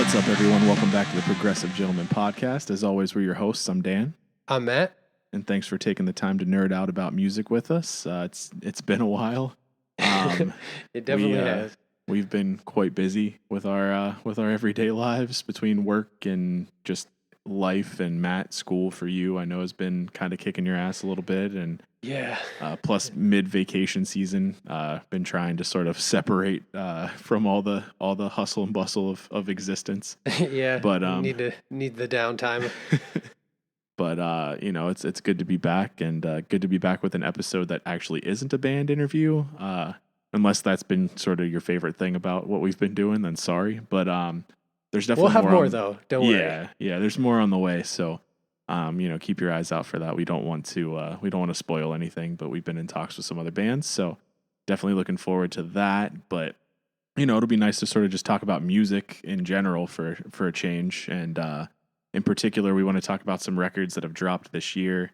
What's up, everyone? Welcome back to the Progressive Gentleman Podcast. As always, we're your hosts. I'm Dan, I'm Matt. and thanks for taking the time to nerd out about music with us. It's been a while. It definitely has. We've been quite busy with our everyday lives between work and just life. And Matt, school for you, I know has been kind of kicking your ass a little bit, and Yeah. plus mid-vacation season, been trying to sort of separate from all the hustle and bustle of existence. Yeah. But need the downtime. But it's good to be back, and good to be back with an episode that actually isn't a band interview. Unless that's been sort of your favorite thing about what we've been doing, then sorry. But there's definitely We'll have more though. Don't worry. Yeah. There's more on the way. So keep your eyes out for that. We don't want to spoil anything, but we've been in talks with some other bands, so definitely looking forward to that. But it'll be nice to sort of just talk about music in general for a change, and in particular, we want to talk about some records that have dropped this year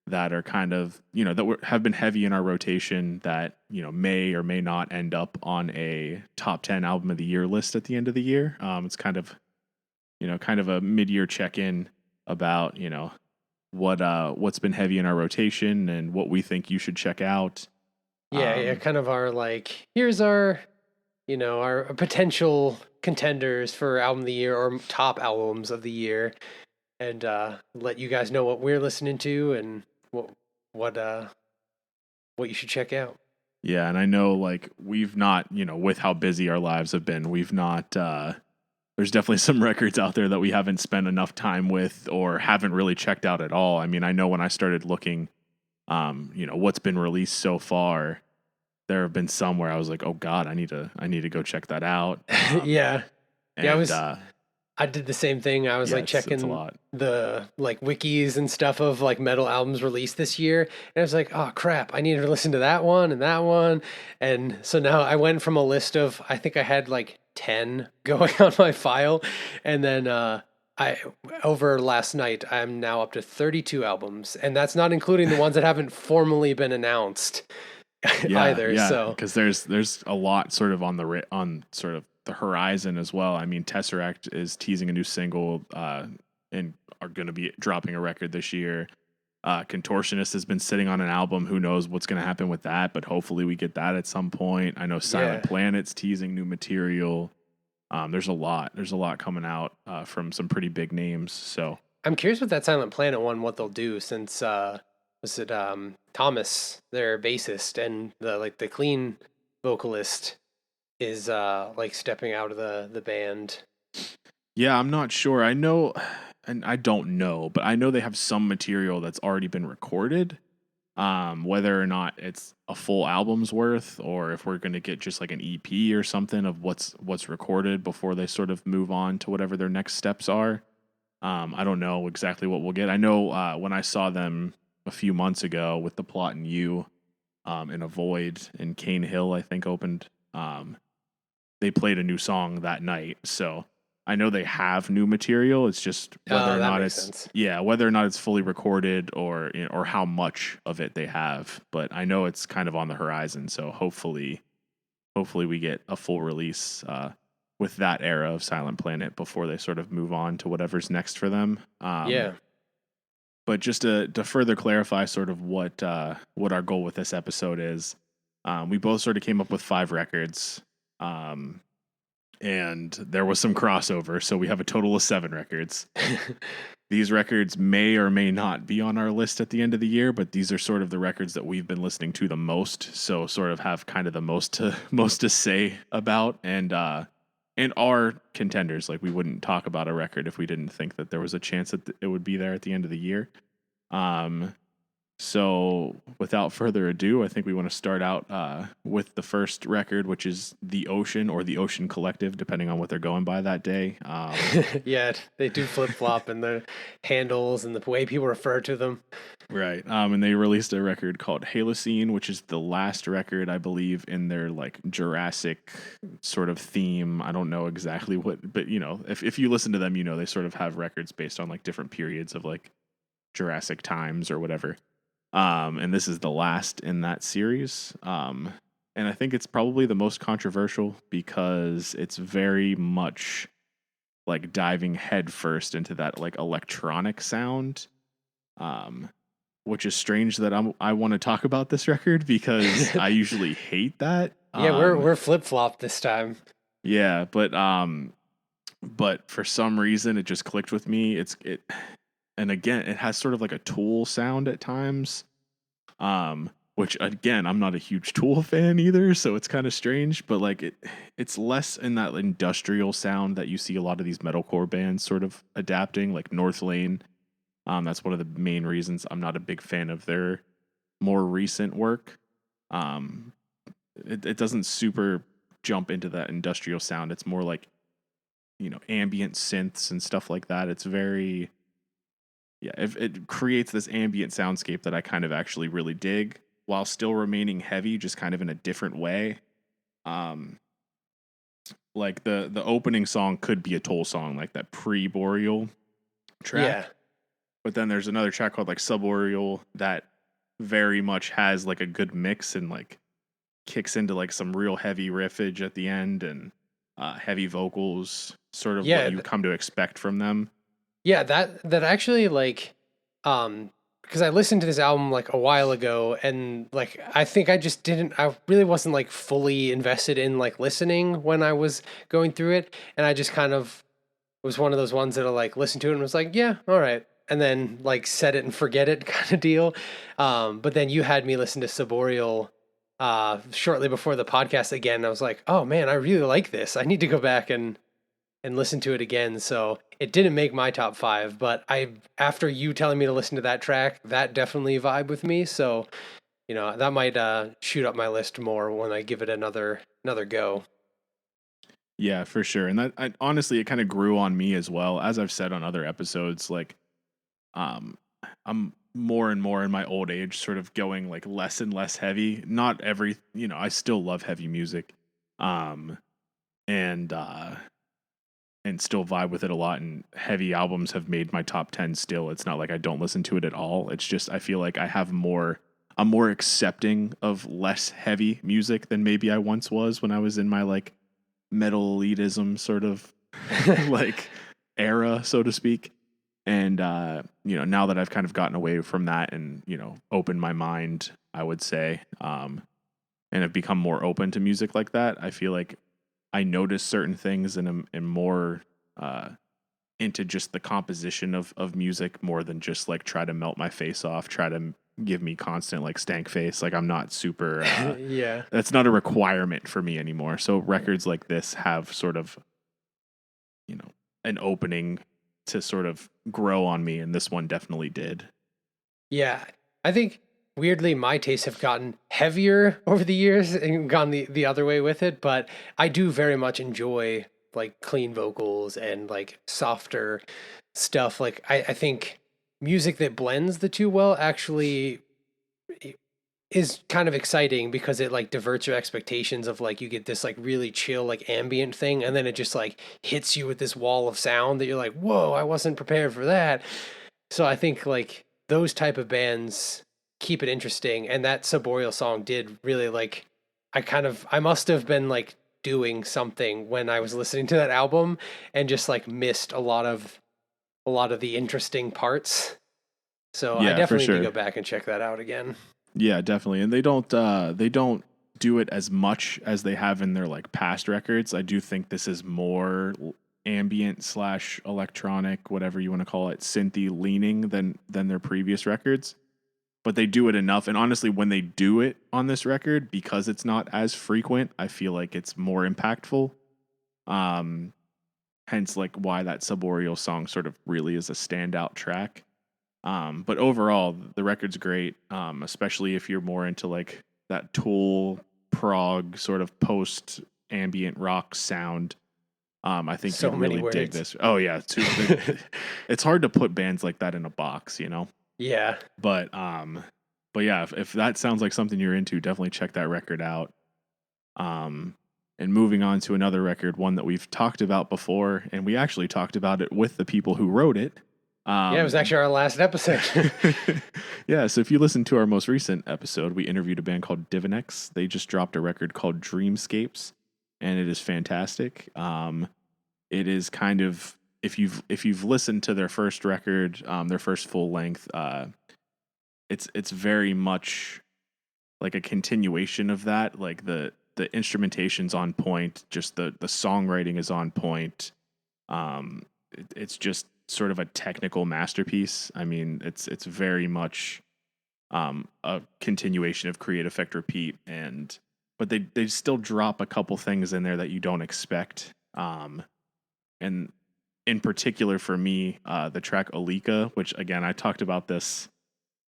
that are kind of, have been heavy in our rotation that, may or may not end up on a top 10 album of the year list at the end of the year. It's kind of a mid-year check-in about, what's been heavy in our rotation and what we think you should check out. Yeah, kind of our here's our potential contenders for album of the year or top albums of the year, and let you guys know what we're listening to and what you should check out. Yeah, and I know we've not, with how busy our lives have been, we've not there's definitely some records out there that we haven't spent enough time with or haven't really checked out at all. I mean, I know when I started looking what's been released so far, there have been some where I was like, oh God, I need to go check that out. Yeah. And, I did the same thing. I was checking the wikis and stuff of metal albums released this year. And I was like, oh crap, I need to listen to that one and that one. And so now I went from a list of, I think I had 10 going on my file. And then over last night, I'm now up to 32 albums. And that's not including the ones that haven't formally been announced either. Yeah, so because there's a lot sort of on sort of the horizon as well. I mean, Tesseract is teasing a new single and are going to be dropping a record this year. Contortionist has been sitting on an album. Who knows what's going to happen with that, but hopefully we get that at some point. I know Silent Planet's teasing new material. There's a lot coming out from some pretty big names. So I'm curious with that Silent Planet one, what they'll do, since was it Thomas, their bassist, and the clean vocalist is stepping out of the band. Yeah, I'm not sure. I know, and I don't know, but I know they have some material that's already been recorded. Whether or not it's a full album's worth, or if we're going to get just an EP or something of what's recorded before they sort of move on to whatever their next steps are. I don't know exactly what we'll get. I know when I saw them a few months ago with The Plot and You, in a Void in Cane Hill, I think opened. They played a new song that night, so I know they have new material. It's just whether or not it's fully recorded or how much of it they have. But I know it's kind of on the horizon, so hopefully we get a full release with that era of Silent Planet before they sort of move on to whatever's next for them. But just to further clarify sort of what our goal with this episode is, we both sort of came up with 5 records. And there was some crossover, so we have a total of 7 records. These records may or may not be on our list at the end of the year, but these are sort of the records that we've been listening to the most, so sort of have kind of the most to say about, and are contenders. We wouldn't talk about a record if we didn't think that there was a chance that it would be there at the end of the year. So without further ado, I think we want to start out with the first record, which is The Ocean, or The Ocean Collective, depending on what they're going by that day. Yeah, they do flip-flop in the handles and the way people refer to them. Right. And they released a record called Halocene, which is the last record, I believe, in their Jurassic sort of theme. I don't know exactly what, but if you listen to them, they sort of have records based on different periods of Jurassic times or whatever. And this is the last in that series. And I think it's probably the most controversial because it's very much like diving headfirst into that like electronic sound. Which is strange that I want to talk about this record because I usually hate that. Yeah, we're flip-flop this time. Yeah, but for some reason it just clicked with me. And again, it has sort of like a Tool sound at times. Which again, I'm not a huge Tool fan either, so it's kind of strange, but like it's less in that industrial sound that you see a lot of these metalcore bands sort of adapting, like Northlane. That's one of the main reasons I'm not a big fan of their more recent work. It doesn't super jump into that industrial sound. It's more like, ambient synths and stuff like that. It's very, it creates this ambient soundscape that I kind of actually really dig while still remaining heavy, just kind of in a different way. Like the opening song could be a Toll song, like that pre-Boreal track. Yeah. But then there's another track called like Subboreal that very much has like a good mix and like kicks into like some real heavy riffage at the end and heavy vocals, sort of what you come to expect from them. Yeah, that actually like because I listened to this album like a while ago and like I think I really wasn't like fully invested in like listening when I was going through it, and I just kind of was one of those ones that I like listened to it and was like, yeah, all right, and then like set it and forget it kind of deal. But then you had me listen to Subboreal shortly before the podcast again. I was like, oh man, I really like this. I need to go back and listen to it again. So it didn't make my top 5, but after you telling me to listen to that track, that definitely vibe with me. So, that might shoot up my list more when I give it another go. Yeah, for sure. And that honestly, it kind of grew on me as well. As I've said on other episodes, like, I'm more and more in my old age sort of going like less and less heavy. Not every, I still love heavy music. And still vibe with it a lot, and heavy albums have made my top 10 still. It's not like I don't listen to it at all. It's just I feel like I'm more accepting of less heavy music than maybe I once was when I was in my like metal elitism sort of like era, so to speak. And now that I've kind of gotten away from that and, opened my mind, I would say, and have become more open to music like that, I feel like I notice certain things and am more into just the composition of music more than just like try to melt my face off, try to give me constant like stank face. Like I'm not super, yeah, that's not a requirement for me anymore. So records like this have sort of, an opening to sort of grow on me. And this one definitely did. Yeah. I think weirdly, my tastes have gotten heavier over the years and gone the other way with it, but I do very much enjoy like clean vocals and like softer stuff. Like I think music that blends the two well actually is kind of exciting because it like diverts your expectations of like you get this like really chill like ambient thing, and then it just like hits you with this wall of sound that you're like, whoa, I wasn't prepared for that. So I think like those type of bands keep it interesting, and that Subboreal song did really like I must have been like doing something when I was listening to that album and just like missed a lot of the interesting parts. So I definitely need to go back and check that out again. Yeah, definitely. And they don't do it as much as they have in their like past records. I do think this is more ambient / electronic, whatever you want to call it, synthy leaning than their previous records. But they do it enough. And honestly, when they do it on this record, because it's not as frequent, I feel like it's more impactful. Hence like why that Subboreal song sort of really is a standout track. But overall, the record's great, especially if you're more into like that Tool prog sort of post ambient rock sound. I think you really dig this. Oh yeah, it's hard to put bands like that in a box, Yeah. But yeah, if that sounds like something you're into, definitely check that record out. And moving on to another record, one that we've talked about before, and we actually talked about it with the people who wrote it. It was actually our last episode. Yeah, so if you listen to our most recent episode, we interviewed a band called Divinex. They just dropped a record called Dreamscapes, and it is fantastic. It is kind of if you've listened to their first record, their first full length, it's very much like a continuation of that. Like the instrumentation's on point, just the songwriting is on point. It's just sort of a technical masterpiece. I mean, it's very much a continuation of Create Effect Repeat, and but they still drop a couple things in there that you don't expect. And in particular for me, the track Alika, which again I talked about this,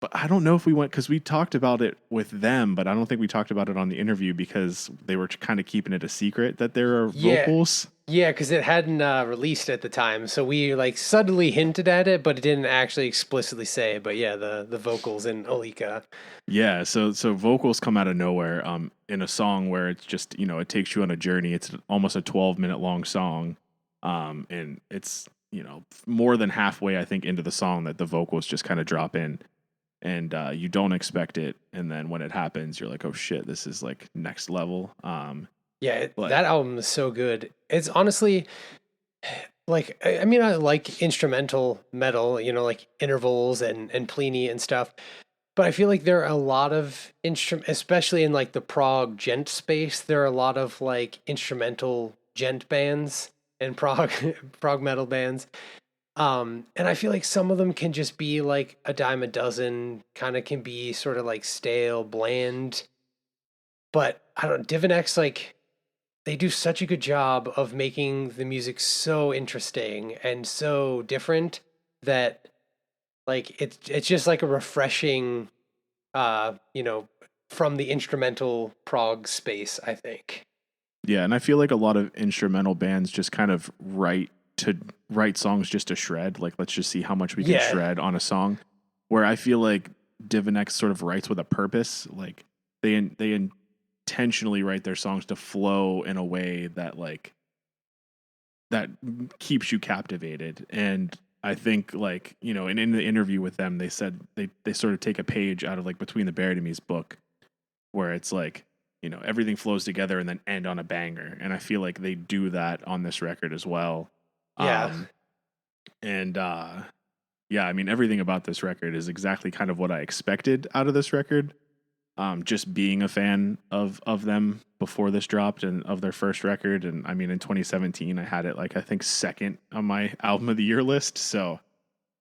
but I don't know if we went because we talked about it with them, but I don't think we talked about it on the interview because they were kind of keeping it a secret that there are Yeah. vocals. Yeah, because it hadn't released at the time, so we like subtly hinted at it, but it didn't actually explicitly say. But yeah, the vocals in Alika. Yeah, so vocals come out of nowhere in a song where it's just, it takes you on a journey. It's almost a 12-minute long song. And it's, more than halfway I think into the song that the vocals just kind of drop in, and you don't expect it, and then when it happens you're like, "Oh shit, this is like next level." Yeah, But that album is so good. It's honestly like I mean I like instrumental metal, like intervals and Pliny and stuff. But I feel like there are a lot of especially in like the prog gent space, there are a lot of like instrumental gent bands and prog prog metal bands. And I feel like some of them can just be like a dime a dozen, kind of can be sort of like stale, bland. But I don't Divinex, like they do such a good job of making the music so interesting and so different that like it's just like a refreshing you know, from the instrumental prog space, I think. yeah, and I feel like a lot of instrumental bands just kind of write songs just to shred. Like, let's just see how much we can Yeah. shred on a song. Where I feel like Divinex sort of writes with a purpose. Like they intentionally write their songs to flow in a way that that keeps you captivated. And I think and in the interview with them, they said they sort of take a page out of like Between the Buried and Me's book, where it's like, everything flows together and then end on a banger. And I feel like they do that on this record as well. Yeah. And yeah, I mean, everything about this record is exactly kind of what I expected out of this record. Just being a fan of them before this dropped and of their first record. And I mean, in 2017, I had it like, I think, second on my album of the year list. So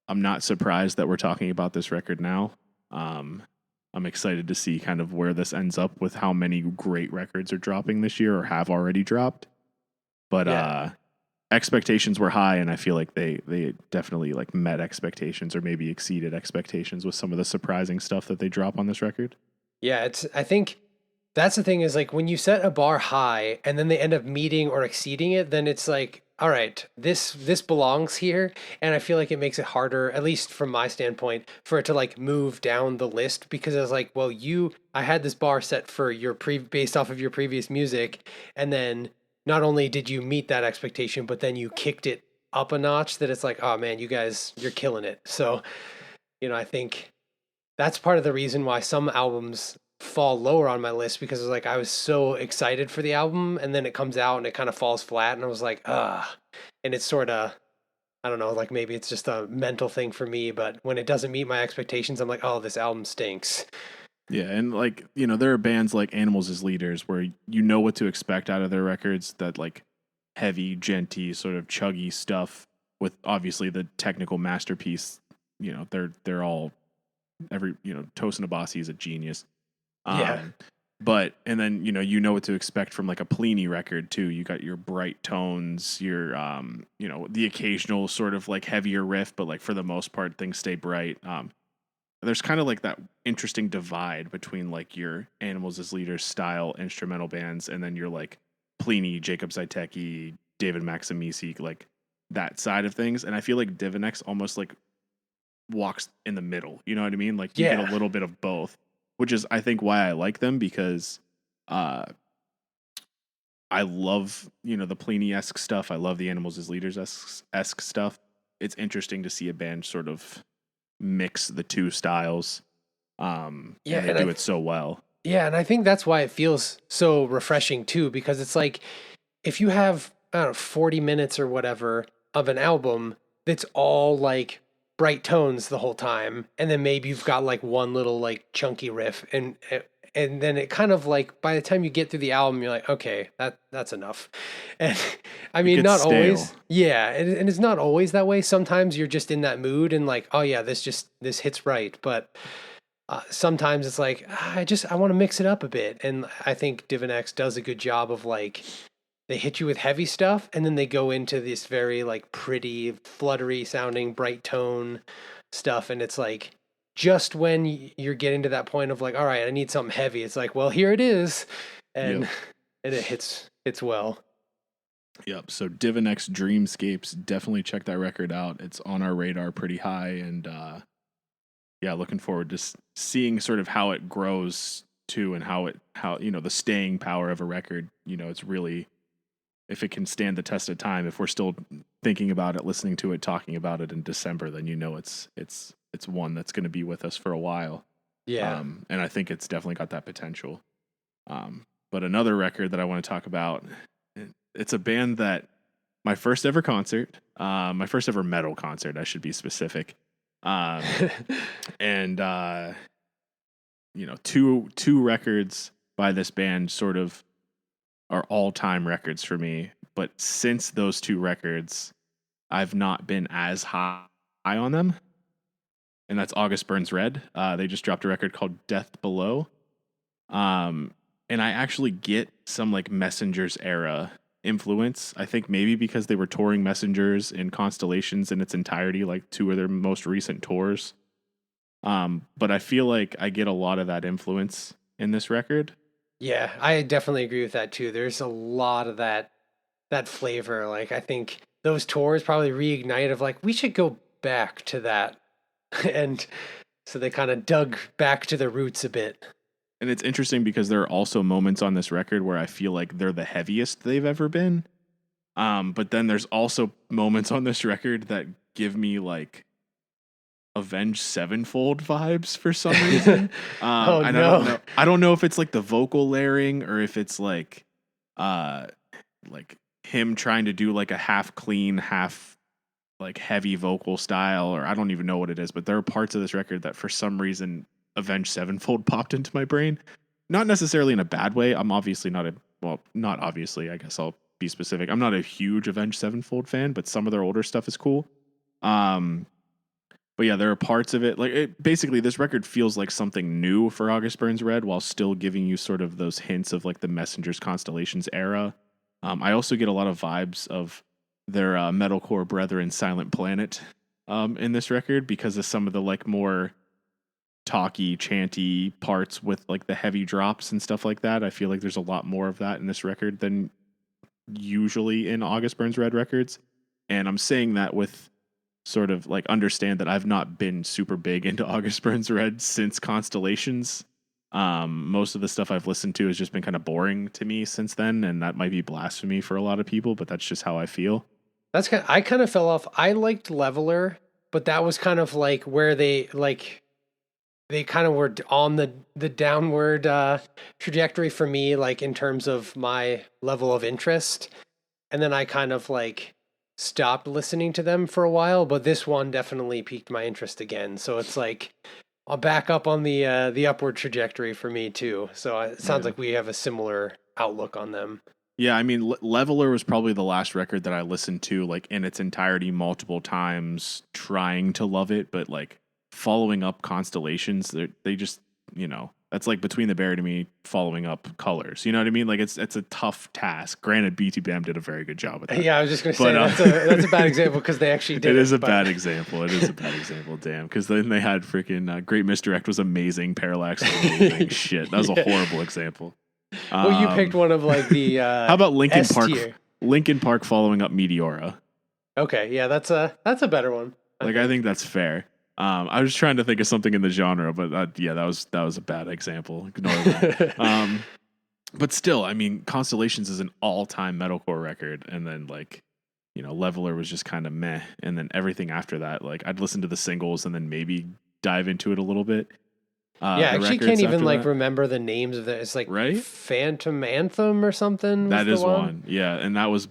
I'm not surprised that we're talking about this record now. I'm excited to see kind of where this ends up with how many great records are dropping this year or have already dropped. But Yeah. Expectations were high, and I feel like they definitely like met expectations or maybe exceeded expectations with some of the surprising stuff that they drop on this record. Yeah, I think that's the thing is like when you set a bar high and then they end up meeting or exceeding it, then it's like, all right, this belongs here. And I feel like it makes it harder, at least from my standpoint, for it to like move down the list because I was like, well, I had this bar set for your based off of your previous music, and then not only did you meet that expectation, but then you kicked it up a notch that it's like, oh man, you guys, you're killing it. So, I think that's part of the reason why some albums fall lower on my list because it's like I was so excited for the album and then it comes out and it kind of falls flat and I was like, and it's sort of, I don't know, like maybe it's just a mental thing for me, but when it doesn't meet my expectations, I'm like, oh, this album stinks. Yeah, and there are bands like Animals as Leaders where you know what to expect out of their records, that like heavy, genty, sort of chuggy stuff with obviously the technical masterpiece. They're all Tosin Abasi is a genius. Yeah. But and then you know what to expect from like a Pliny record too. You got your bright tones, your the occasional sort of like heavier riff, but like for the most part things stay bright. There's kind of like that interesting divide between like your Animals as Leaders style instrumental bands and then your like Pliny, Jacob Zaiteki, David Maximisi, like that side of things. And I feel like Divinex almost like walks in the middle. You know what I mean? Like you get a little bit of both, which is I think why I like them, because I love, the Pliny-esque stuff. I love the Animals as Leaders-esque stuff. It's interesting to see a band sort of mix the two styles. And they do it so well. Yeah, and I think that's why it feels so refreshing too, because it's like if you have, I don't know, 40 minutes or whatever of an album that's all like bright tones the whole time, and then maybe you've got like one little like chunky riff, and then it kind of like by the time you get through the album, you're like, okay, that's enough. And I It mean, gets not stale. always, yeah, and it's not always that way. Sometimes you're just in that mood and like, oh yeah, this hits right, but. Sometimes it's like I want to mix it up a bit, and I think Divinex does a good job of like they hit you with heavy stuff and then they go into this very like pretty fluttery sounding bright tone stuff, and it's like just when you're getting to that point of like, all right, I need something heavy, it's like, well, here it is. And Yep. and it hits well. Yep. So Divinex Dreamscapes, definitely check that record out. It's on our radar pretty high, and yeah, looking forward to seeing sort of how it grows too, and how the staying power of a record. It's really, if it can stand the test of time. If we're still thinking about it, listening to it, talking about it in December, then it's one that's going to be with us for a while. Yeah. And I think it's definitely got that potential. But another record that I want to talk about, it's a band that my first ever metal concert, I should be specific. And two records by this band sort of are all-time records for me, but since those two records I've not been as high on them, and that's August Burns Red. They just dropped a record called Death Below, and I actually get some like Messengers era influence. I think maybe because they were touring Messengers in Constellations in its entirety, like two of their most recent tours. But I feel like I get a lot of that influence in this record. Yeah, I definitely agree with that too. There's a lot of that flavor. Like I think those tours probably reignited of like we should go back to that. And so they kind of dug back to the roots a bit. And it's interesting because there are also moments on this record where I feel like they're the heaviest they've ever been. But then there's also moments on this record that give me like Avenged Sevenfold vibes for some reason. Oh and no! I don't know if it's like the vocal layering or if it's like him trying to do like a half clean, half like heavy vocal style, or I don't even know what it is. But there are parts of this record that for some reason Avenged Sevenfold popped into my brain. Not necessarily in a bad way. I'm obviously not obviously, I guess I'll be specific. I'm not a huge Avenged Sevenfold fan, but some of their older stuff is cool. But yeah, there are parts of it. Like basically, this record feels like something new for August Burns Red, while still giving you sort of those hints of like the Messengers Constellations era. I also get a lot of vibes of their metalcore brethren, Silent Planet, in this record because of some of the like more talky, chanty parts with like the heavy drops and stuff like that. I feel like there's a lot more of that in this record than usually in August Burns Red records. And I'm saying that with sort of like understand that I've not been super big into August Burns Red since Constellations. Most of the stuff I've listened to has just been kind of boring to me since then, and that might be blasphemy for a lot of people, but that's just how I feel. I kind of fell off. I liked Leveler, but that was kind of like where they kind of were on the downward trajectory for me, like in terms of my level of interest. And then I kind of like stopped listening to them for a while, but this one definitely piqued my interest again. So it's like I'll back up on the upward trajectory for me too. So it sounds like we have a similar outlook on them. Yeah, I mean, Leveler was probably the last record that I listened to like in its entirety multiple times, trying to love it, but like following up Constellations, they just, that's like Between the Buried and Me following up Colors. You know what I mean? Like it's a tough task. Granted, BT Bam did a very good job with that. Yeah, I was just going to say that's a bad example because they actually did. It is a bad example. It is a bad example. Damn, because then they had freaking Great Misdirect was amazing. Parallax was amazing. Shit, that was a horrible example. Well, you picked one of like the how about Linkin S Park? tier. Linkin Park following up Meteora. Okay, yeah, that's a better one. I think that's fair. I was trying to think of something in the genre, but that was a bad example. Ignore that. But still, I mean, Constellations is an all-time metalcore record, and then like, Leveler was just kind of meh, and then everything after that, like I'd listen to the singles and then maybe dive into it a little bit. I actually can't even like remember the names of it. It's like Phantom Anthem or something. That is one. Yeah, and that was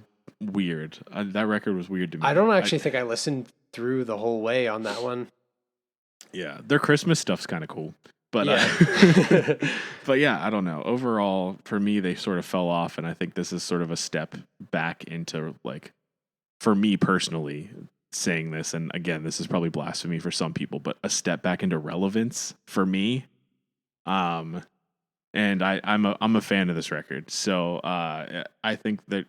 weird. That record was weird to me. I don't actually think I listened through the whole way on that one. Yeah, their Christmas stuff's kind of cool. But yeah. But yeah, I don't know. Overall, for me, they sort of fell off, and I think this is sort of a step back into, like, for me personally, saying this, and again, this is probably blasphemy for some people, but a step back into relevance for me. And I'm a fan of this record, so I think that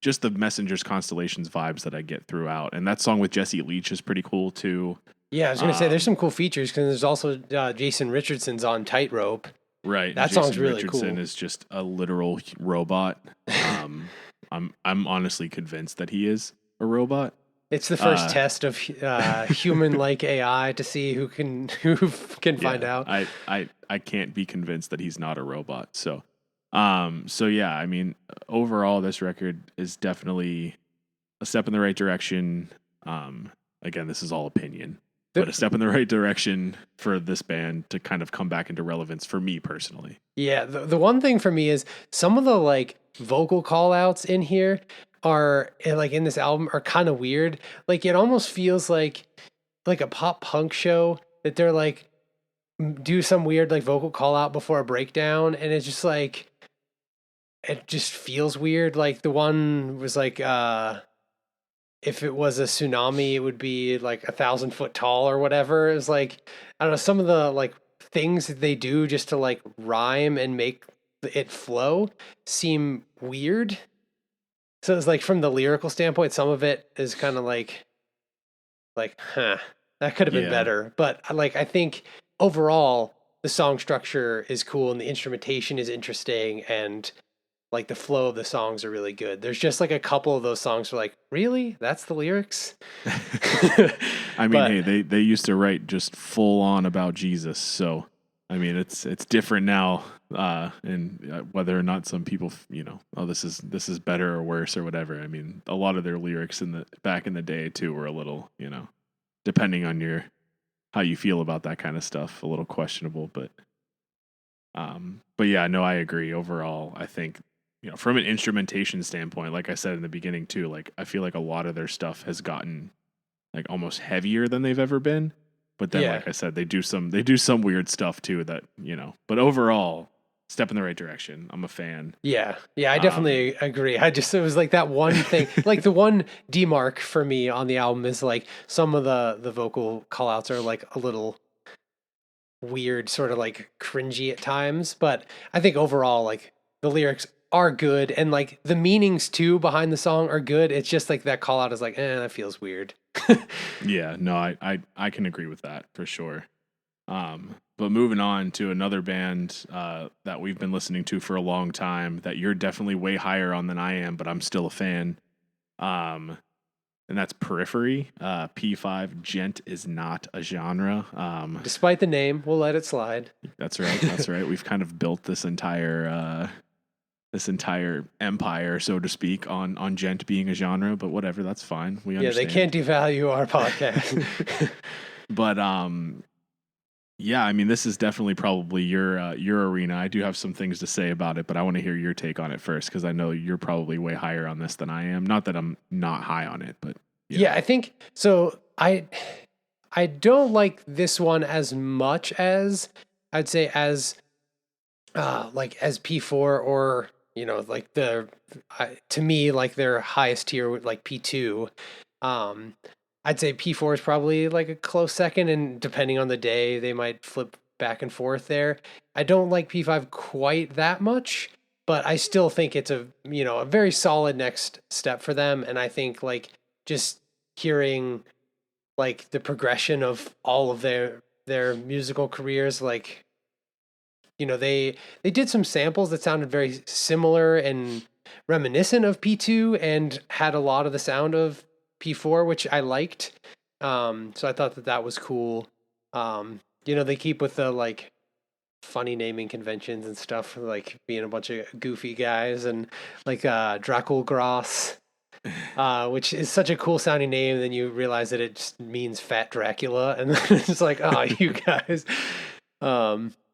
just the Messengers Constellations vibes that I get throughout, and that song with Jesse Leach is pretty cool too. Yeah, I was gonna say there's some cool features because there's also Jason Richardson's on Tightrope. Right, that Jason song's really Richardson cool. is just a literal robot. I'm honestly convinced that he is a robot. It's the first test of human-like AI to see who can find out. I can't be convinced that he's not a robot. So yeah, I mean, overall, this record is definitely a step in the right direction. Again, this is all opinion, but a step in the right direction for this band to kind of come back into relevance for me personally. Yeah, the one thing for me is some of the like vocal call outs in here are like in this album are kind of weird. Like it almost feels like a pop punk show that they're like do some weird like vocal call out before a breakdown, and it's just like it just feels weird. Like the one was like if it was a tsunami, it would be like 1,000 foot tall or whatever. It's like, I don't know, some of the like things that they do just to like rhyme and make it flow seem weird. So it's like from the lyrical standpoint, some of it is kind of like, huh, that could have been better. But like, I think overall the song structure is cool and the instrumentation is interesting and like the flow of the songs are really good. There's just like a couple of those songs where like, really? That's the lyrics? I mean, hey, they used to write just full on about Jesus. So, I mean, it's different now. And whether or not some people, oh, this is better or worse or whatever. I mean, a lot of their lyrics back in the day too were a little, depending on how you feel about that kind of stuff, a little questionable, but yeah, no, I agree. Overall, I think, from an instrumentation standpoint, like I said in the beginning too, like I feel like a lot of their stuff has gotten like almost heavier than they've ever been. But then, like I said, they do some weird stuff too that, but overall, step in the right direction. I'm a fan. Yeah, I definitely agree. It was like that one thing, like the one demark for me on the album is like some of the vocal call outs are like a little weird, sort of like cringy at times. But I think overall, like the lyrics are good and like the meanings too behind the song are good. It's just like that call out is like, that feels weird. Yeah, no, I can agree with that for sure. But moving on to another band that we've been listening to for a long time that you're definitely way higher on than I am, but I'm still a fan. And that's Periphery. P5, gent is not a genre. Despite the name, we'll let it slide. That's right. We've kind of built this entire empire, so to speak, on gent being a genre, but whatever, that's fine. We understand. They can't devalue our podcast. But yeah, I mean, this is definitely probably your arena. I do have some things to say about it, but I want to hear your take on it first because I know you're probably way higher on this than I am. Not that I'm not high on it, but yeah, I think so. I don't like this one as much as I'd say as like as P4 or like to me like their highest tier like P2. I'd say P4 is probably like a close second, and depending on the day, they might flip back and forth there. I don't like P5 quite that much, but I still think it's a very solid next step for them. And I think like just hearing like the progression of all of their musical careers, like they did some samples that sounded very similar and reminiscent of P2 and had a lot of the sound of P4, which I liked. So I thought that was cool. They keep with the like funny naming conventions and stuff, like being a bunch of goofy guys and like Dracul Gross, which is such a cool sounding name. And then you realize that it just means Fat Dracula, and then it's like, oh, you guys.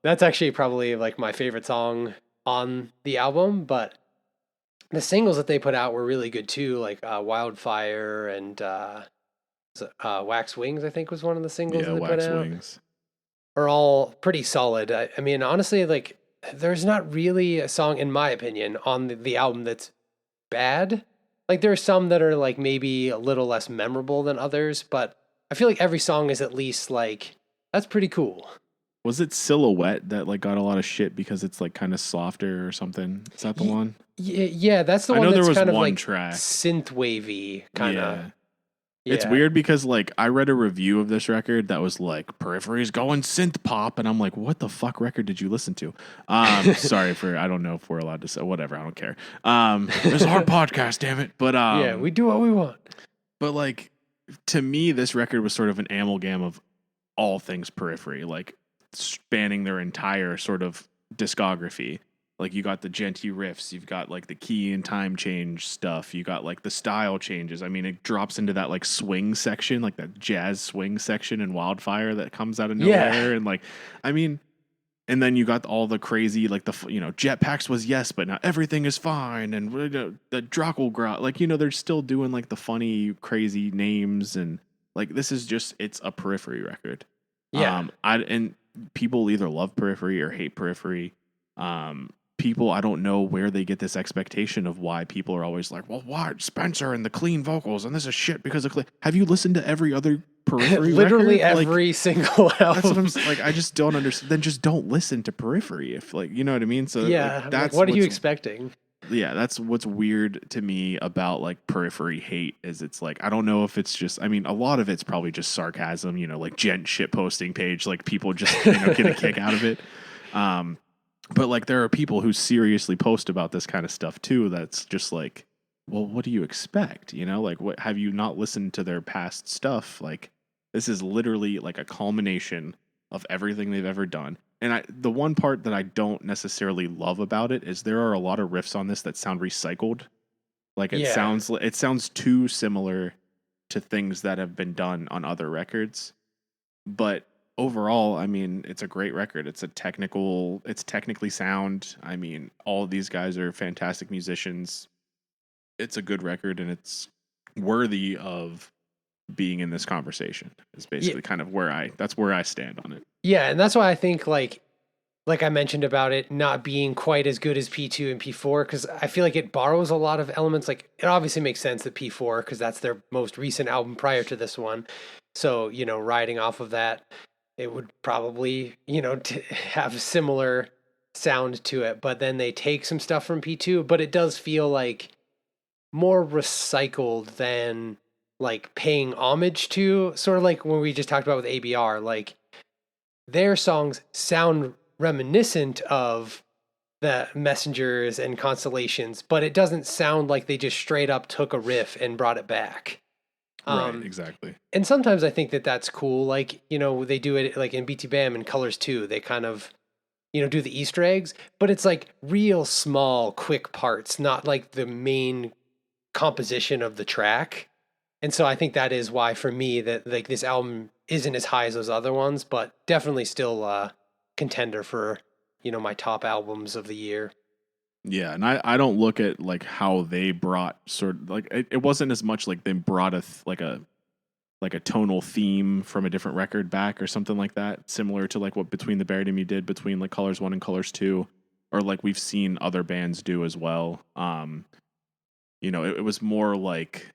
That's actually probably like my favorite song on the album, but the singles that they put out were really good too, like Wildfire and Wax Wings, I think was one of the singles Yeah, that they put Wax out. Wings. Are all pretty solid. I mean, honestly, like there's not really a song, in my opinion, on the album that's bad. Like there are some that are like maybe a little less memorable than others, but I feel like every song is at least like that's pretty cool. Was it Silhouette that like got a lot of shit because it's like kind of softer or something? Is that the one? Yeah, that's the I one know there that's was kind of one like track. synth wavy kind of. Yeah. It's Yeah. weird because like I read a review of this record that was like Periphery's going synth pop, and I'm like, what the fuck record did you listen to? Sorry for I don't know if we're allowed to say whatever, I don't care. This is our podcast, damn it. But Yeah, we do what we want. But like to me, this record was sort of an amalgam of all things Periphery, like spanning their entire sort of discography. Like you got the genty riffs, you've got like the key and time change stuff, you got like the style changes. I mean, it drops into that like swing section, like that jazz swing section in Wildfire that comes out of nowhere, and like, I mean, and then you got all the crazy like the Jetpacks was yes, but now everything is fine, and the Drachelgrot, like they're still doing like the funny crazy names, and like this is just it's a Periphery record. Yeah. And people either love Periphery or hate Periphery. People, I don't know where they get this expectation of why people are always like, well, why Spencer and the clean vocals and this is shit because of have you listened to every other Periphery literally record? every like, single album? That's what I'm like. I just don't understand. Then just don't listen to Periphery if like you know what I mean. So yeah, like, that's what are you expecting? Yeah, that's what's weird to me about like Periphery hate is it's like I don't know if it's just I mean a lot of it's probably just sarcasm, like gent shit posting page, like people just get a kick out of it. But like there are people who seriously post about this kind of stuff too. That's just like, well, what do you expect? Like what have you not listened to their past stuff? Like this is literally like a culmination of everything they've ever done. And the one part that I don't necessarily love about it is there are a lot of riffs on this that sound recycled. Like it sounds too similar to things that have been done on other records. But overall, I mean, it's a great record. It's technically sound. I mean, all of these guys are fantastic musicians. It's a good record and it's worthy of being in this conversation. Is basically kind of that's where I stand on it. Yeah, and that's why I think like I mentioned about it not being quite as good as P2 and P4 because I feel like it borrows a lot of elements. Like it obviously makes sense that P4 because that's their most recent album prior to this one. So riding off of that, it would probably have similar sound to it. But then they take some stuff from P2, but it does feel like more recycled than like paying homage to. Sort of like when we just talked about with ABR, like their songs sound reminiscent of the Messengers and Constellations, but it doesn't sound like they just straight up took a riff and brought it back. Right, exactly. And sometimes I think that that's cool. Like, they do it like in BT Bam and Colors too. They kind of, do the Easter eggs, but it's like real small, quick parts, not like the main composition of the track. And so I think that is why for me that like this album isn't as high as those other ones, but definitely still contender for my top albums of the year. Yeah, and I don't look at like how they brought sort of like it wasn't as much like they brought like a tonal theme from a different record back or something like that, similar to like what Between the Buried and Me did between like Colors 1 and Colors 2, or like we've seen other bands do as well. It was more like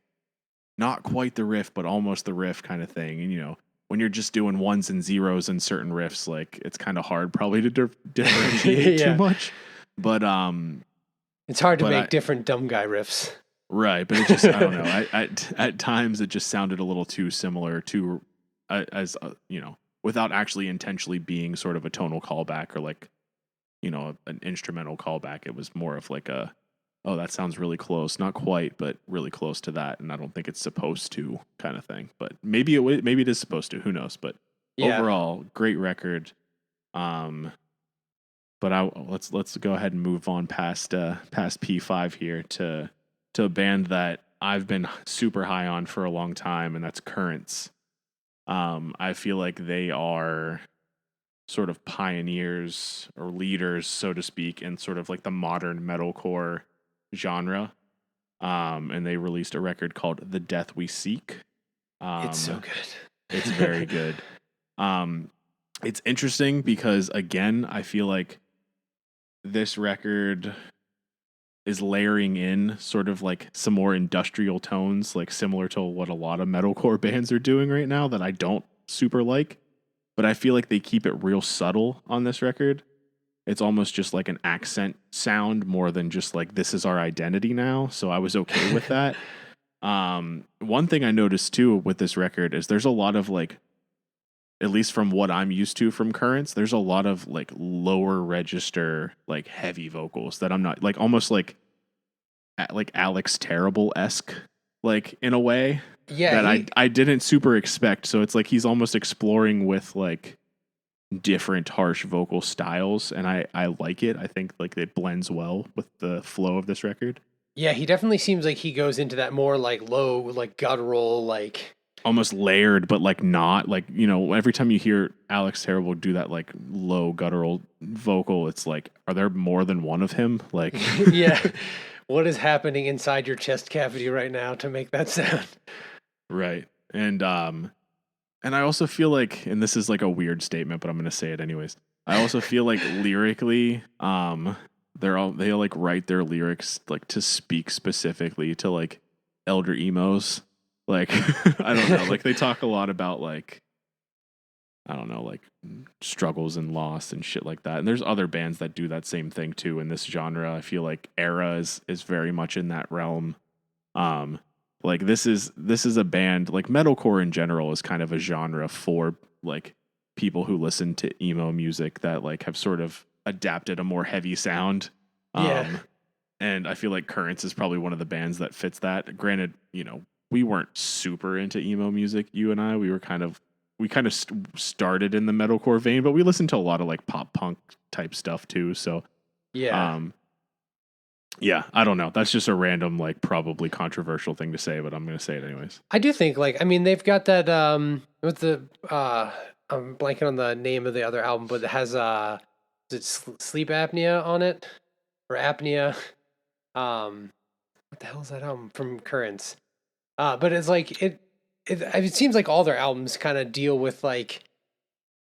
not quite the riff, but almost the riff kind of thing. And when you're just doing ones and zeros in certain riffs, like it's kind of hard probably to differentiate too much. But it's hard to make different dumb guy riffs. Right, but it just I don't know. At times it just sounded a little too similar to without actually intentionally being sort of a tonal callback or like an instrumental callback. It was more of like oh, that sounds really close, not quite, but really close to that, and I don't think it's supposed to kind of thing. But maybe it is supposed to. Who knows? But overall, great record. But let's go ahead and move on past P5 here to a band that I've been super high on for a long time, and that's Currents. I feel like they are sort of pioneers or leaders, so to speak, in sort of like the modern metalcore genre. And they released a record called The Death We Seek. It's so good. It's very good. It's interesting because, again, I feel like this record is layering in sort of like some more industrial tones, like similar to what a lot of metalcore bands are doing right now that I don't super like. But I feel like they keep it real subtle on this record. It's almost just like an accent sound more than just like this is our identity now. So I was okay with that. One thing I noticed too with this record is there's a lot of like, at least from what I'm used to from Currents, there's a lot of like lower register, like heavy vocals that I'm not like almost like Alex Terrible-esque, like in a way Yeah, that I didn't super expect. So it's like he's almost exploring with like different harsh vocal styles, and I like it. I think like it blends well with the flow of this record. yeah, he definitely seems like he goes into that more like low, like guttural, like Almost layered, but like not like, you know, every time you hear Alex Terrible do that like low guttural vocal, it's like, are there more than one of him? Like, yeah. What is happening inside your chest cavity right now to make that sound? Right. And I also feel like, and this is like a weird statement, but I'm going to say it anyways. I also feel like lyrically, they like write their lyrics like to speak specifically to like elder emos. Like, I don't know, like they talk a lot about like, I don't know, like struggles and loss and shit like that. And there's other bands that do that same thing too in this genre. I feel like Era is very much in that realm. Um, like this is a band, like metalcore in general is kind of a genre for like people who listen to emo music that like have sort of adapted a more heavy sound. Yeah. And I feel like Currents is probably one of the bands that fits that. Granted, you know, we weren't super into emo music, you and I. We kind of started in the metalcore vein, but we listened to a lot of like pop punk type stuff too. So, Yeah. Yeah, I don't know. That's just a random, like, probably controversial thing to say, but I'm going to say it anyways. I do think like I mean they've got that with the I'm blanking on the name of the other album, but it has is it sleep apnea on it or apnea? What the hell is that album from Currents? But it's like it seems like all their albums kind of deal with like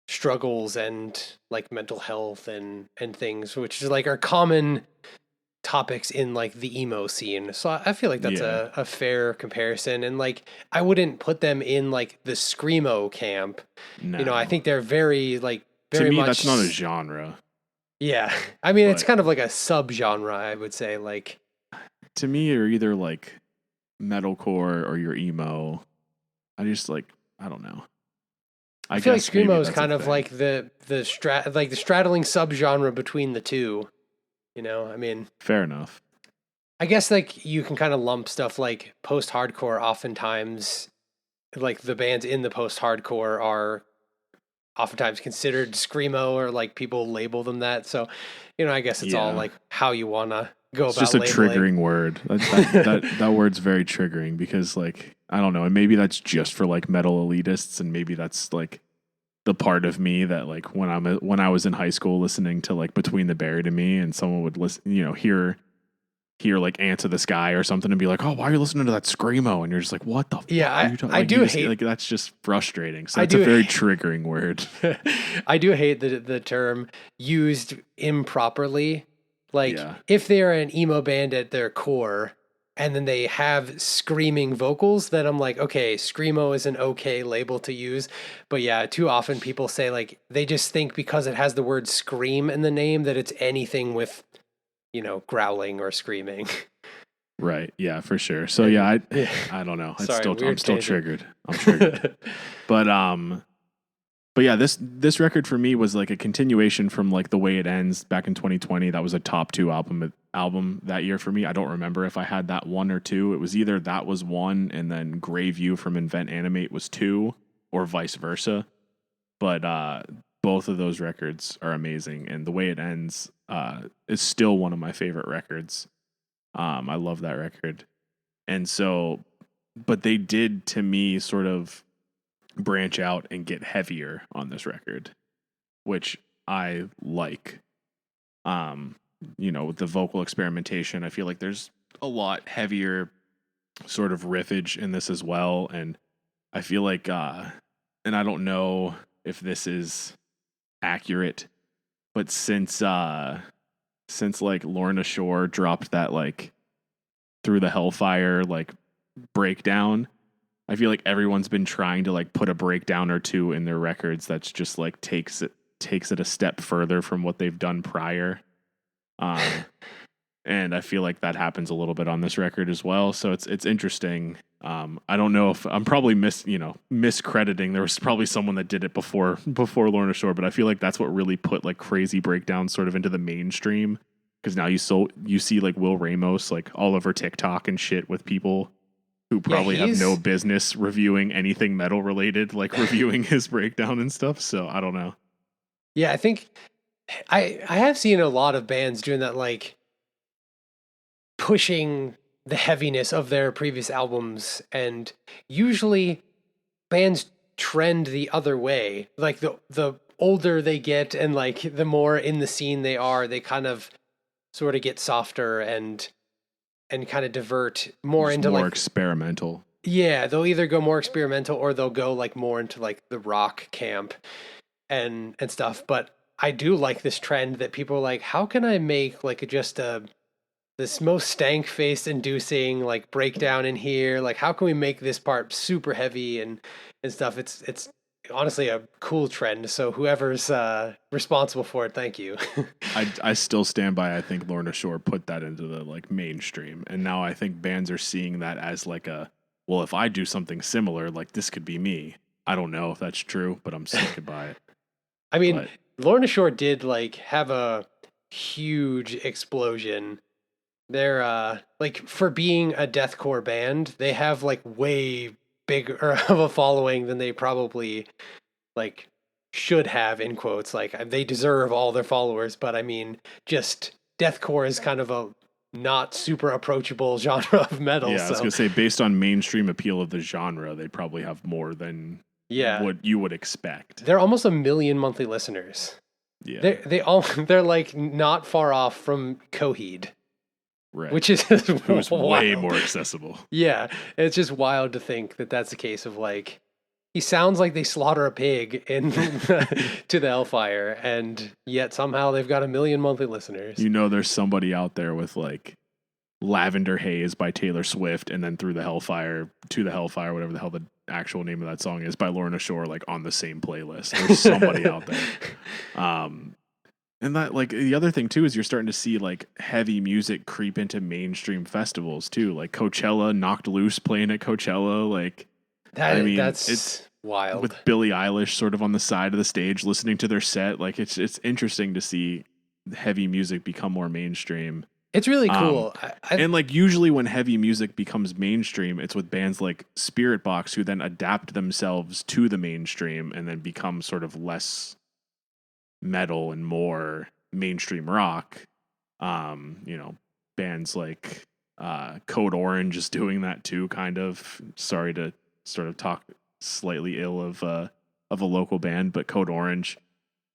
struggles and like mental health and things, which is like are common topics in like the emo scene. So I feel like that's a fair comparison. And like I wouldn't put them in like the screamo camp. No. You know, I think they're very like very to me much that's not a genre. Yeah. I mean it's kind of like a subgenre, I would say. Like to me you're either like metalcore or you're emo. I just like I don't know. I feel like screamo is kind of like the straddling subgenre between the two. You know, I mean, fair enough. I guess like you can kind of lump stuff like post-hardcore oftentimes, like the bands in the post-hardcore are oftentimes considered screamo or like people label them that. So, you know, I guess it's all like how you want to go it's about just a labeling. triggering word. That word's very triggering because like, I don't know, and maybe that's just for like metal elitists and maybe that's like the part of me that like when I was in high school listening to like Between the Buried and Me and someone would listen, you know, hear like Ant to the Sky or something and be like, oh, why are you listening to that screamo? And you're just like, what the yeah, fuck? I do hate like that's just frustrating. So it's a very triggering word. I do hate the term used improperly. Like if they're an emo band at their core and then they have screaming vocals, then I'm like, okay, screamo is an okay label to use. But yeah, too often people say like they just think because it has the word scream in the name that it's anything with, you know, growling or screaming. Right. Yeah, for sure. So yeah, I don't know. I'm still triggered. I'm triggered. But yeah, this record for me was like a continuation from like The Way It Ends back in 2020. That was a top 2 album that year for me. I don't remember if I had that 1 or 2. It was either that was 1 and then Grey View from Invent Animate was 2 or vice versa. But both of those records are amazing and The Way It Ends is still one of my favorite records. I love that record. And so but they did to me sort of branch out and get heavier on this record, which I like. with the vocal experimentation. I feel like there's a lot heavier sort of riffage in this as well. And I feel like, and I don't know if this is accurate, but since like Lorna Shore dropped that like Through the Hellfire like breakdown, I feel like everyone's been trying to like put a breakdown or two in their records that's just like takes it a step further from what they've done prior. Um, and I feel like that happens a little bit on this record as well. So it's interesting. I don't know if I'm probably miscrediting. There was probably someone that did it before Lorna Shore, but I feel like that's what really put like crazy breakdowns sort of into the mainstream. Because now you see like Will Ramos like all over TikTok and shit with people who probably have no business reviewing anything metal related, like reviewing his breakdown and stuff. So I don't know. Yeah, I think I have seen a lot of bands doing that, like pushing the heaviness of their previous albums, and usually bands trend the other way. Like the older they get and like the more in the scene they are, they kind of sort of get softer and kind of divert more just into more like experimental. Yeah, they'll either go more experimental or they'll go like more into like the rock camp and stuff. But I do like this trend that people are like, how can I make like just this most stank face inducing like breakdown in here? Like, how can we make this part super heavy and stuff? It's honestly a cool trend. So whoever's responsible for it, thank you. I still stand by. I think Lorna Shore put that into the like mainstream, and now I think bands are seeing that as like well, if I do something similar, like this could be me. I don't know if that's true, but I'm sticking by it. I mean, Lorna Shore did like have a huge explosion. They're like, for being a deathcore band, they have like way bigger of a following than they probably like should have, in quotes. Like, they deserve all their followers, but I mean, just deathcore is kind of a not super approachable genre of metal. Yeah, I was gonna say, based on mainstream appeal of the genre, they probably have more than what you would expect. They're almost 1 million monthly listeners. Yeah, they're like not far off from Coheed. Right. Which is who's way more accessible. Yeah, it's just wild to think that that's the case of like, he sounds like they slaughter a pig in to the Hellfire, and yet somehow they've got 1 million monthly listeners. There's somebody out there with like Lavender Haze by Taylor Swift, and then To the Hellfire, whatever the hell the actual name of that song is, by Lorna Shore, like on the same playlist. There's somebody out there. And that, like, the other thing too is you're starting to see like heavy music creep into mainstream festivals too, like Coachella, Knocked Loose playing at Coachella. Like, that's wild. With Billie Eilish sort of on the side of the stage listening to their set. Like, it's interesting to see heavy music become more mainstream. It's really cool. And like usually when heavy music becomes mainstream, it's with bands like Spirit Box, who then adapt themselves to the mainstream and then become sort of less metal and more mainstream rock. Bands like Code Orange is doing that too, kind of. Sorry to sort of talk slightly ill of a local band, but Code Orange,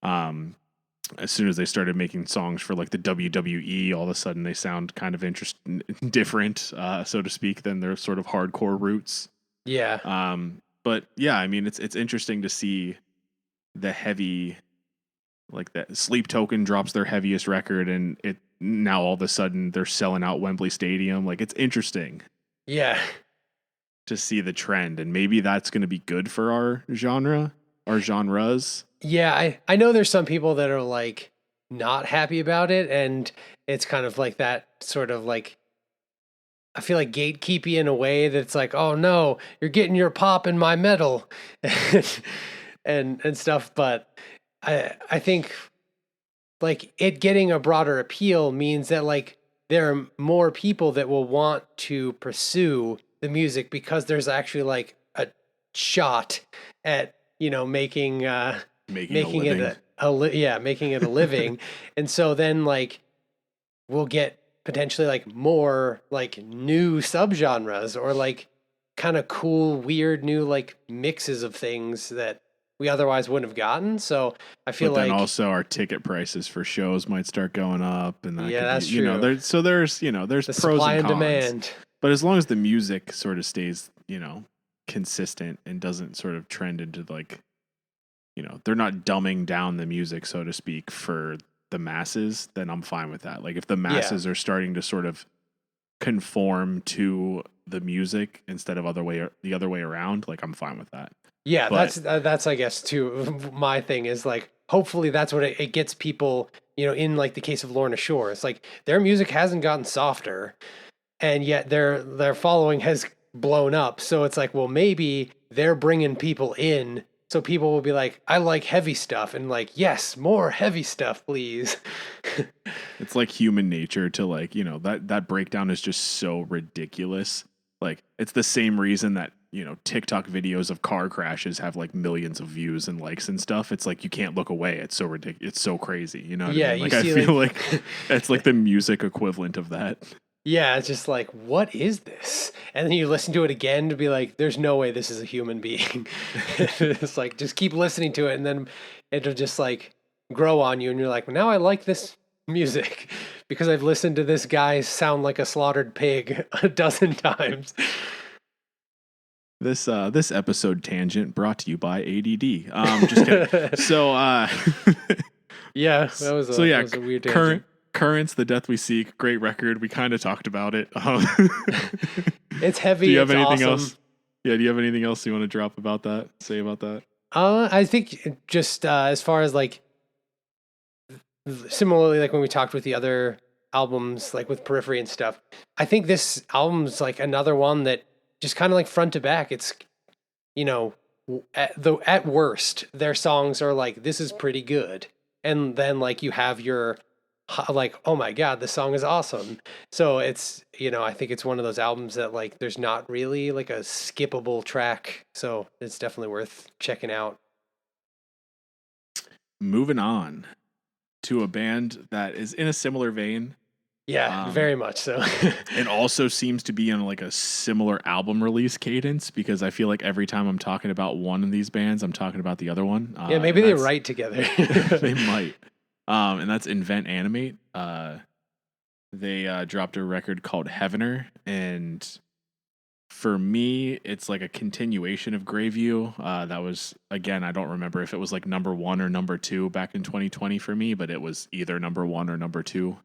as soon as they started making songs for like the WWE, all of a sudden they sound kind of different, so to speak, than their sort of hardcore roots. Yeah. But yeah, I mean, it's interesting to see the heavy. Like that Sleep Token drops their heaviest record, and it now all of a sudden they're selling out Wembley Stadium. Like, it's interesting. Yeah. To see the trend, and maybe that's going to be good for our genres. Yeah, I know there's some people that are like not happy about it, and it's kind of like that sort of like, I feel like gatekeepy in a way that's like, oh no, you're getting your pop in my metal and stuff, but I think like it getting a broader appeal means that like there are more people that will want to pursue the music because there's actually like a shot at, making it making it a living. And so then like we'll get potentially like more like new subgenres or like kind of cool, weird new like mixes of things that we otherwise wouldn't have gotten. So I feel but then like, also our ticket prices for shows might start going up, and that yeah, could be, that's true. there's The pros supply and and cons. demand. But as long as the music sort of stays, consistent and doesn't sort of trend into like, they're not dumbing down the music, so to speak, for the masses, then I'm fine with that. Like if the Yeah. masses are starting to sort of conform to the music instead of the other way around, like I'm fine with that. Yeah, But that's I guess too my thing is like hopefully that's what it gets people, in like the case of Lorna Shore. It's like their music hasn't gotten softer and yet their following has blown up. So it's like, well, maybe they're bringing people in so people will be like, I like heavy stuff, and like, yes, more heavy stuff, please. it's like human nature to like, that breakdown is just so ridiculous. Like it's the same reason that, TikTok videos of car crashes have like millions of views and likes and stuff. It's like you can't look away. It's so ridiculous. It's so crazy. You know what I Yeah, mean? you Like I see feel like like it's like the music equivalent of that. yeah, it's just like, what is this? And then you listen to it again to be like, there's no way this is a human being. It's like, just keep listening to it, and then it'll just like grow on you. And you're like, well, now I like this music because I've listened to this guy sound like a slaughtered pig a dozen times. This episode tangent brought to you by ADD. Just kidding. So Yeah, that was that was a weird tangent. Currents, The Death We Seek, great record. We kind of talked about it. It's heavy. Do you have It's anything awesome. else? Yeah, do you have anything else you want to drop about that? Say about that? I think just as far as like similarly, like when we talked with the other albums, like with Periphery and stuff, I think this album's like another one that just kind of like front to back. It's, at worst, their songs are like, this is pretty good. And then like you have your like, oh my God, this song is awesome. So it's, I think it's one of those albums that like, there's not really like a skippable track. So it's definitely worth checking out. Moving on to a band that is in a similar vein. Yeah, very much so. It also seems to be in like a similar album release cadence because I feel like every time I'm talking about one of these bands, I'm talking about the other one. Yeah, maybe they write together. They might. And that's Invent Animate. They dropped a record called Heavener, and for me, it's like a continuation of Greyview. That was, again, I don't remember if it was like number 1 or number 2 back in 2020 for me, but it was either number 1 or number 2.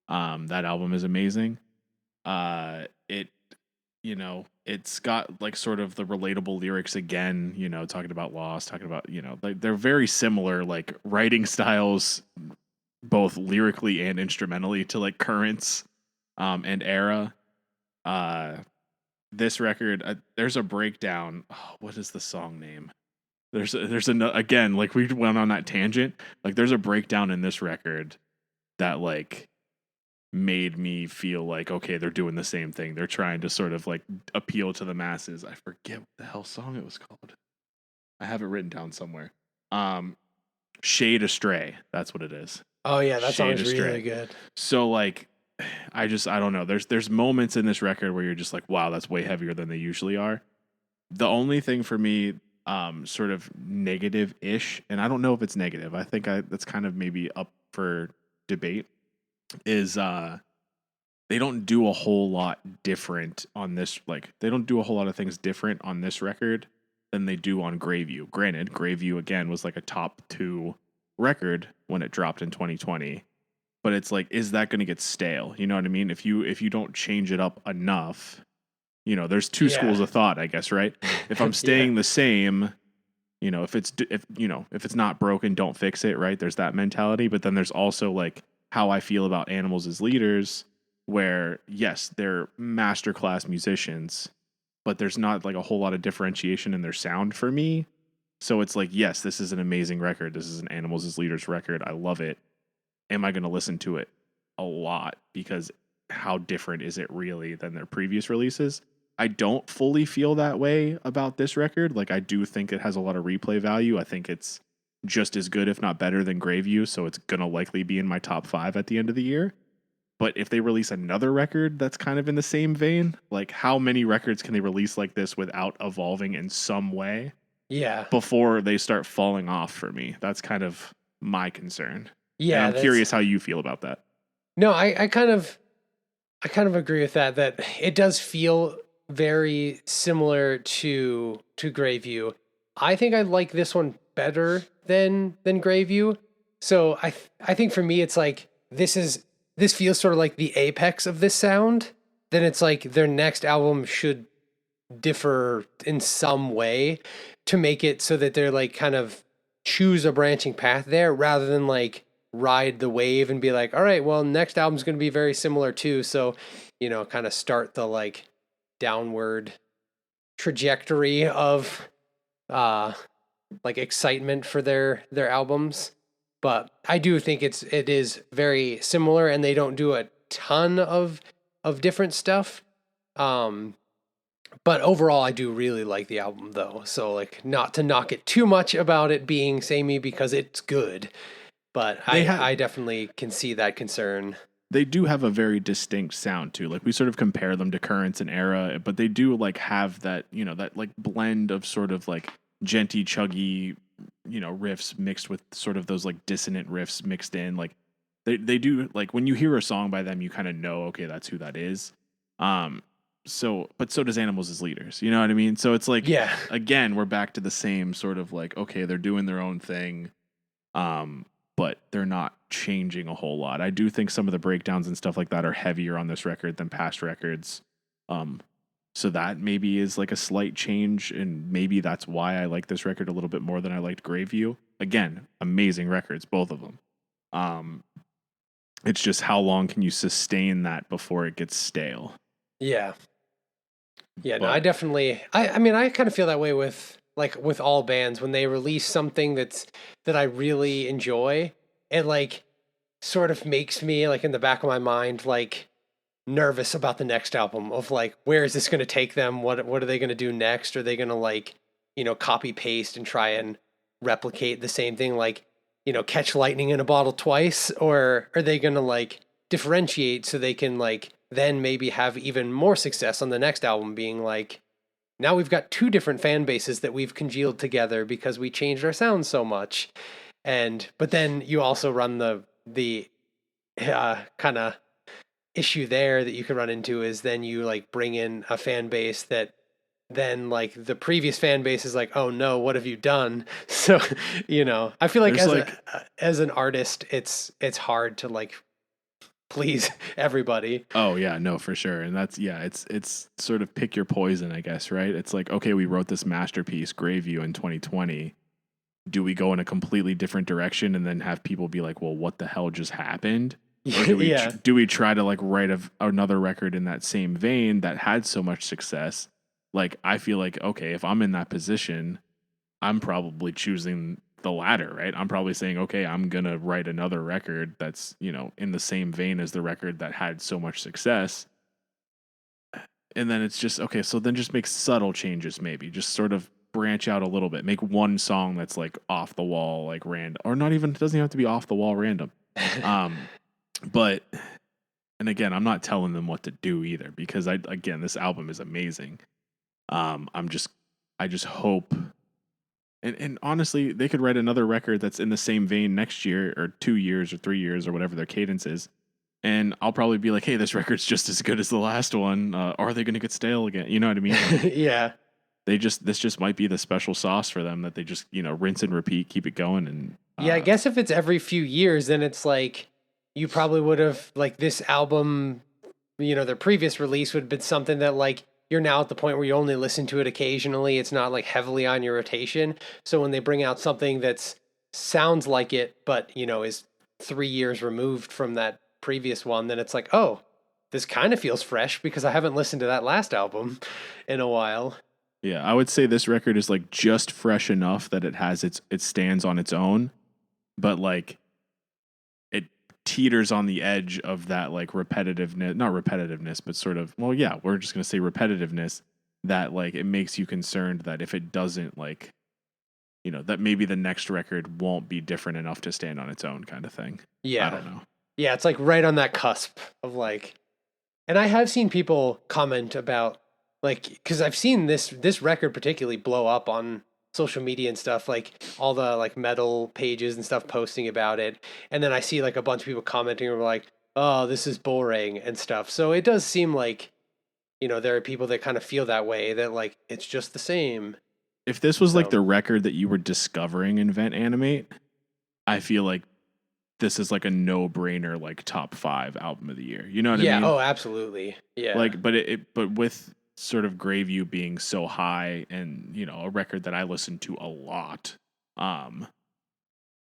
That album is amazing. It's got like sort of the relatable lyrics again, talking about loss, talking about, like they're very similar, like writing styles, both lyrically and instrumentally to like Currents, and Era. This record, there's a breakdown. Oh, what is the song name? Again, like we went on that tangent. Like there's a breakdown in this record that like made me feel like, okay, they're doing the same thing. They're trying to sort of like appeal to the masses. I forget what the hell song it was called. I have it written down somewhere. Shade Astray. That's what it is. Oh yeah, that Shade song's Astray. really good. So like, I don't know. There's moments in this record where you're just like, wow, that's way heavier than they usually are. The only thing for me, sort of negative-ish, and I don't know if it's negative. I think that's kind of maybe up for debate. Is they don't do a whole lot different on this. Like they don't do a whole lot of things different on this record than they do on Greyview. Granted, Greyview again was like a top 2 record when it dropped in 2020. But it's like, is that going to get stale? You know what I mean? If you don't change it up enough, there's two schools of thought, I guess, right? If I'm staying the same, if it's not broken, don't fix it, right? There's that mentality. But then there's also like how I feel about Animals as leaders, where yes, they're masterclass musicians, but there's not like a whole lot of differentiation in their sound for me. So it's like, yes, this is an amazing record. This is an Animals as leaders record. I love it. Am I going to listen to it a lot? Because how different is it really than their previous releases? I don't fully feel that way about this record. Like I do think it has a lot of replay value. I think it's just as good, if not better than Greyview. So it's going to likely be in my top 5 at the end of the year. But if they release another record that's kind of in the same vein, like how many records can they release like this without evolving in some way? Yeah. before they start falling off for me. That's kind of my concern. And Yeah, I'm curious how you feel about that. No, I kind of agree with that, that it does feel very similar to Greyview. I think I like this one better than Greyview. So I think for me it's like this feels sort of like the apex of this sound. Then it's like their next album should differ in some way to make it so that they're like kind of choose a branching path there rather than like ride the wave and be like, all right, well, next album's going to be very similar too. So, kind of start the like downward trajectory of uh like excitement for their albums. But I do think it is very similar, and they don't do a ton of different stuff. Um but overall, I do really like the album, though. So, like, not to knock it too much about it being samey because it's good, but I definitely can see that concern. They do have a very distinct sound too. Like we sort of compare them to Currents and Era, but they do like have that, that like blend of sort of like genty, chuggy, riffs mixed with sort of those like dissonant riffs mixed in. Like they do, like when you hear a song by them, you kind of know, okay, that's who that is. But so does Animals as Leaders. You know what I mean? So it's like, yeah, again, we're back to the same sort of like, okay, they're doing their own thing, but they're not changing a whole lot. I do think some of the breakdowns and stuff like that are heavier on this record than past records. So that maybe is like a slight change, and maybe that's why I like this record a little bit more than I liked Greyview. Again, amazing records, both of them. It's just how long can you sustain that before it gets stale? Yeah. Yeah, no, I definitely I mean I kind of feel that way with all bands when they release something that I really enjoy. It like sort of makes me like in the back of my mind like nervous about the next album of like where is this going to take them? What are they going to do next? Are they going to like, copy paste and try and replicate the same thing like, catch lightning in a bottle twice, or are they going to like differentiate so they can like then maybe have even more success on the next album being like, now we've got two different fan bases that we've congealed together because we changed our sound so much. But then you also run the kind of issue there that you can run into is then you like bring in a fan base that then like the previous fan base is like, oh no, what have you done? So, I feel like as an artist, it's hard to like please everybody. Oh yeah, no, for sure. And that's, it's sort of pick your poison, I guess, right? It's like, okay, we wrote this masterpiece, Greyview, in 2020. Do we go in a completely different direction and then have people be like, well, what the hell just happened? Or do we try to like write another record in that same vein that had so much success? Like, I feel like, okay, if I'm in that position, I'm probably choosing the latter, right? I'm probably saying, okay, I'm going to write another record that's, in the same vein as the record that had so much success. And then it's just, okay, so then just make subtle changes, maybe just sort of branch out a little bit, make one song that's like off the wall, like random, or not even, it doesn't have to be off the wall random. But, and again, I'm not telling them what to do either, because this album is amazing. I just hope, and honestly, they could write another record that's in the same vein next year or 2 years or 3 years or whatever their cadence is. And I'll probably be like, hey, this record's just as good as the last one. Are they going to get stale again? You know what I mean? Yeah. This just might be the special sauce for them that they just, rinse and repeat, keep it going. And yeah, I guess if it's every few years, then it's like, you probably would have like this album, their previous release would have been something that like you're now at the point where you only listen to it occasionally. It's not like heavily on your rotation. So when they bring out something that's sounds like it, but is 3 years removed from that previous one, then it's like, oh, this kind of feels fresh because I haven't listened to that last album in a while. Yeah, I would say this record is like just fresh enough that it stands on its own, but like teeters on the edge of that like repetitiveness, not repetitiveness, but sort of, well, yeah, we're just going to say repetitiveness, that like it makes you concerned that if it doesn't like, that maybe the next record won't be different enough to stand on its own kind of thing. Yeah. I don't know. Yeah, it's like right on that cusp of like, and I have seen people comment about like, because I've seen this record particularly blow up on social media and stuff, like all the like metal pages and stuff posting about it. And then I see like a bunch of people commenting or like, oh, this is boring and stuff. So it does seem like, there are people that kind of feel that way, that like it's just the same. If this was like the record that you were discovering in Vent Animate, I feel like this is like a no-brainer, like top 5 album of the year. You know what I mean? Yeah. Oh, absolutely. Yeah. Like, but with sort of Graveview being so high, and a record that I listen to a lot,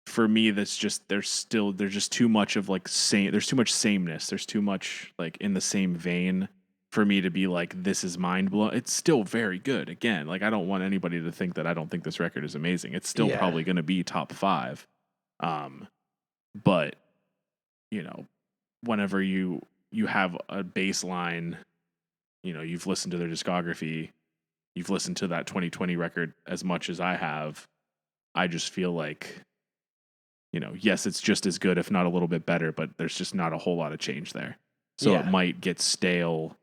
for me, that's just there's just too much of like there's too much sameness. There's too much like in the same vein for me to be like, this is mind blowing. It's still very good. Again, like I don't want anybody to think that I don't think this record is amazing. It's still probably going to be top 5. But whenever you have a baseline, you've listened to their discography, you've listened to that 2020 record as much as I have, I just feel like, yes, it's just as good, if not a little bit better, but there's just not a whole lot of change there. So it might get stale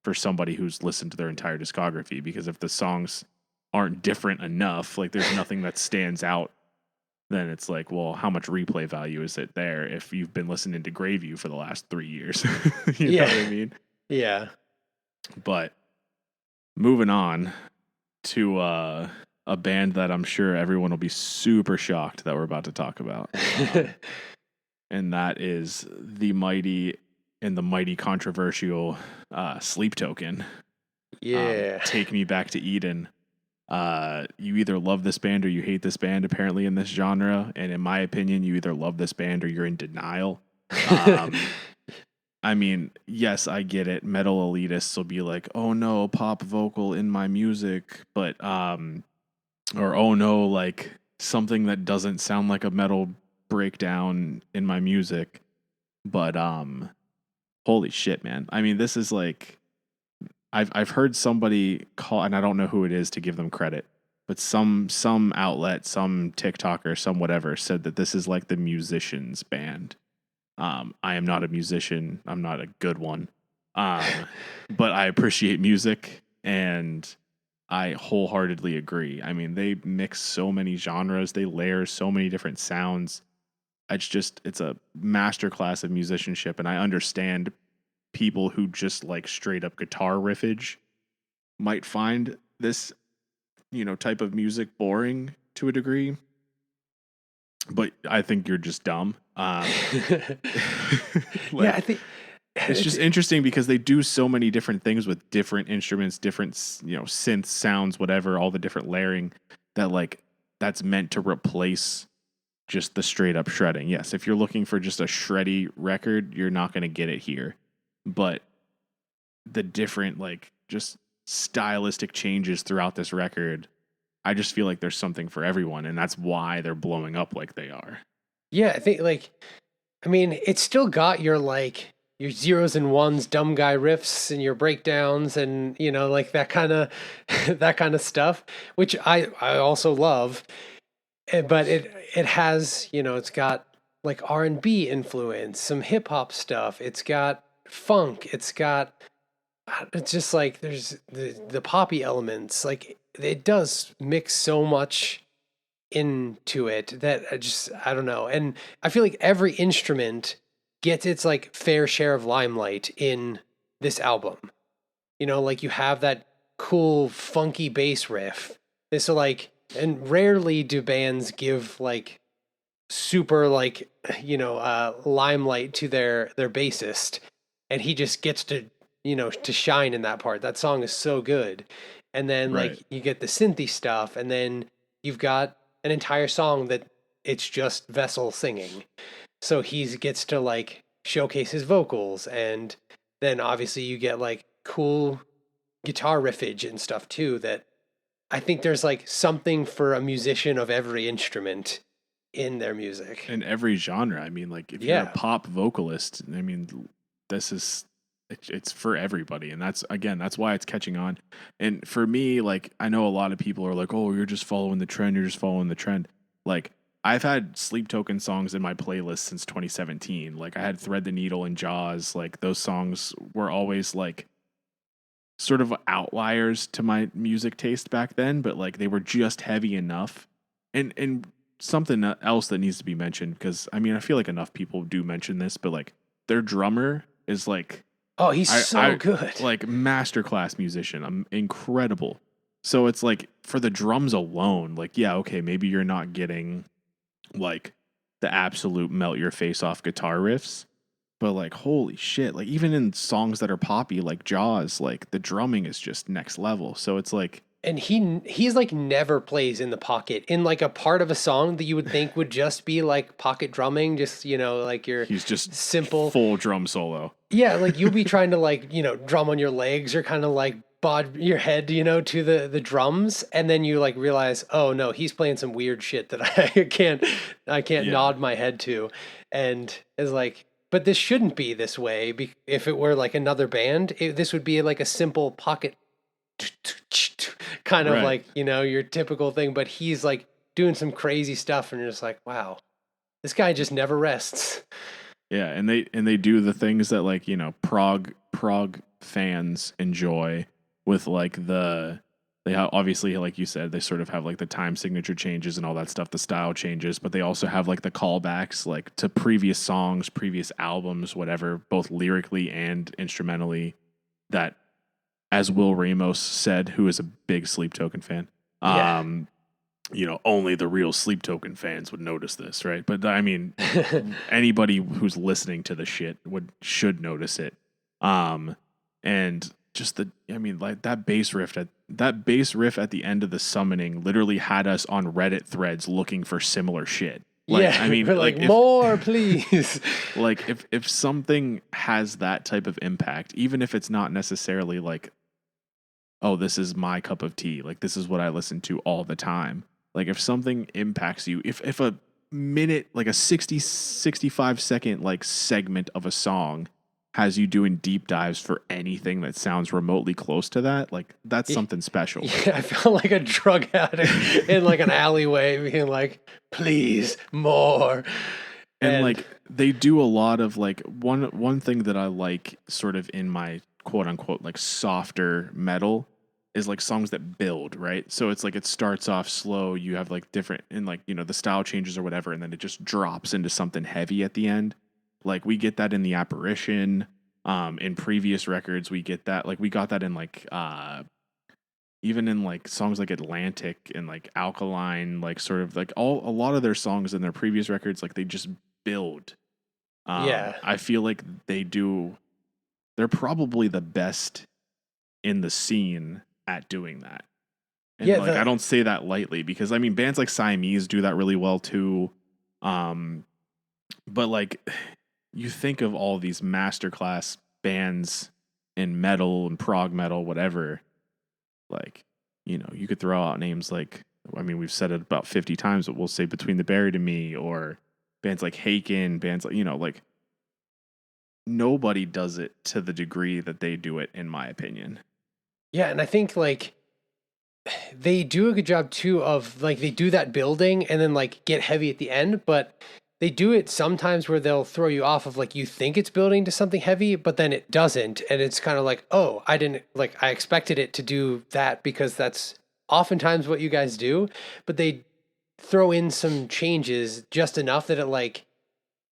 for somebody who's listened to their entire discography, because if the songs aren't different enough, like there's nothing that stands out, then it's like, well, how much replay value is it there if you've been listening to Graveview for the last 3 years? You know what I mean? Yeah. But moving on to a band that I'm sure everyone will be super shocked that we're about to talk about. And that is the mighty controversial Sleep Token. Yeah. Take Me Back to Eden. You either love this band or you hate this band, apparently, in this genre. And in my opinion, you either love this band or you're in denial. I mean, yes, I get it. Metal elitists will be like, oh no, pop vocal in my music, but or oh no, like something that doesn't sound like a metal breakdown in my music. But holy shit, man. I mean, this is like, I've heard somebody call, and I don't know who it is to give them credit, but some outlet, some TikToker, some whatever, said that this is like the musician's band. I am not a musician. I'm not a good one. But I appreciate music, and I wholeheartedly agree. I mean, they mix so many genres, they layer so many different sounds. It's a masterclass of musicianship, and I understand people who just like straight up guitar riffage might find this, type of music boring to a degree. But I think you're just dumb. I think it's just interesting because they do so many different things with different instruments, different, synth sounds, whatever, all the different layering that like that's meant to replace just the straight up shredding. Yes, if you're looking for just a shreddy record, you're not going to get it here. But the different like just stylistic changes throughout this record, I just feel like there's something for everyone, and that's why they're blowing up like they are. Yeah, I think it's still got your zeros and ones, dumb guy riffs and your breakdowns and like that kind of stuff, which I also love. But it has, it's got like R&B influence, some hip hop stuff. It's got funk. It's just like there's the poppy elements. Like it does mix so much into it that I don't know. And I feel like every instrument gets its like fair share of limelight in this album. Like you have that cool funky bass riff. And rarely do bands give like super like limelight to their bassist, and he just gets to to shine in that part. That song is so good. And then like you get the synthy stuff, and then you've got an entire song that it's just Vessel singing. So he gets to like showcase his vocals, and then obviously you get like cool guitar riffage and stuff too, that I think there's like something for a musician of every instrument in their music. In every genre. I mean, like if you're a pop vocalist, I mean, it's for everybody. And that's why it's catching on. And for me, like, I know a lot of people are like, oh, you're just following the trend. Like, I've had Sleep Token songs in my playlist since 2017. Like, I had Thread the Needle and Jaws. Like, those songs were always like sort of outliers to my music taste back then, but like they were just heavy enough. And something else that needs to be mentioned, because I mean I feel like enough people do mention this, but like their drummer is like, oh, he's so good, like masterclass musician, incredible. So it's like for the drums alone, like yeah, okay, maybe you're not getting like the absolute melt your face off guitar riffs, but like holy shit, like even in songs that are poppy like Jaws, like the drumming is just next level. So it's like, and he's like never plays in the pocket in like a part of a song that you would think would just be like pocket drumming, just like your he's just simple full drum solo. Yeah, like you'll be trying to like drum on your legs or kind of like bod your head to the drums, and then you like realize, oh no, he's playing some weird shit that I can't nod my head to, and it's like, but this shouldn't be this way. If it were like another band, this would be like a simple pocket kind of like your typical thing, but he's like doing some crazy stuff, and you're just like, wow, this guy just never rests. Yeah, and they do the things that like prog fans enjoy with like obviously, like you said, they sort of have like the time signature changes and all that stuff, the style changes, but they also have like the callbacks like to previous songs, previous albums, whatever, both lyrically and instrumentally, that, as Will Ramos said, who is a big Sleep Token fan, only the real Sleep Token fans would notice this, right? But I mean, anybody who's listening to the shit should notice it. And just like that bass riff at the end of the summoning literally had us on Reddit threads looking for similar shit. Like, I mean, we're like more, please. Like if something has that type of impact, even if it's not necessarily like, oh, this is my cup of tea, like this is what I listen to all the time. Like if something impacts you, if a minute, like a 65 second like segment of a song has you doing deep dives for anything that sounds remotely close to that, like that's something special. Yeah, I felt like a drug addict in like an alleyway being like, please, more. And like they do a lot of like one thing that I like sort of in my quote unquote like softer metal is like songs that build, right? So it's like it starts off slow, you have like different, and like the style changes or whatever, and then it just drops into something heavy at the end. Like we get that in The Apparition. In previous records we get that, like we got that in like even in like songs like Atlantic and like Alkaline, like sort of like a lot of their songs in their previous records, like they just build. I feel like they're probably the best in the scene at doing that. And I don't say that lightly, because I mean bands like Siamese do that really well too. But like you think of all these masterclass bands in metal and prog metal, whatever, like, you could throw out names like, I mean, we've said it about 50 times, but we'll say Between the Buried and Me, or bands like Haken, bands like, like nobody does it to the degree that they do it, in my opinion. Yeah. And I think like they do a good job too of like, they do that building and then like get heavy at the end, but they do it sometimes where they'll throw you off of like, you think it's building to something heavy, but then it doesn't. And it's kind of like, oh, I expected it to do that because that's oftentimes what you guys do, but they throw in some changes just enough that it like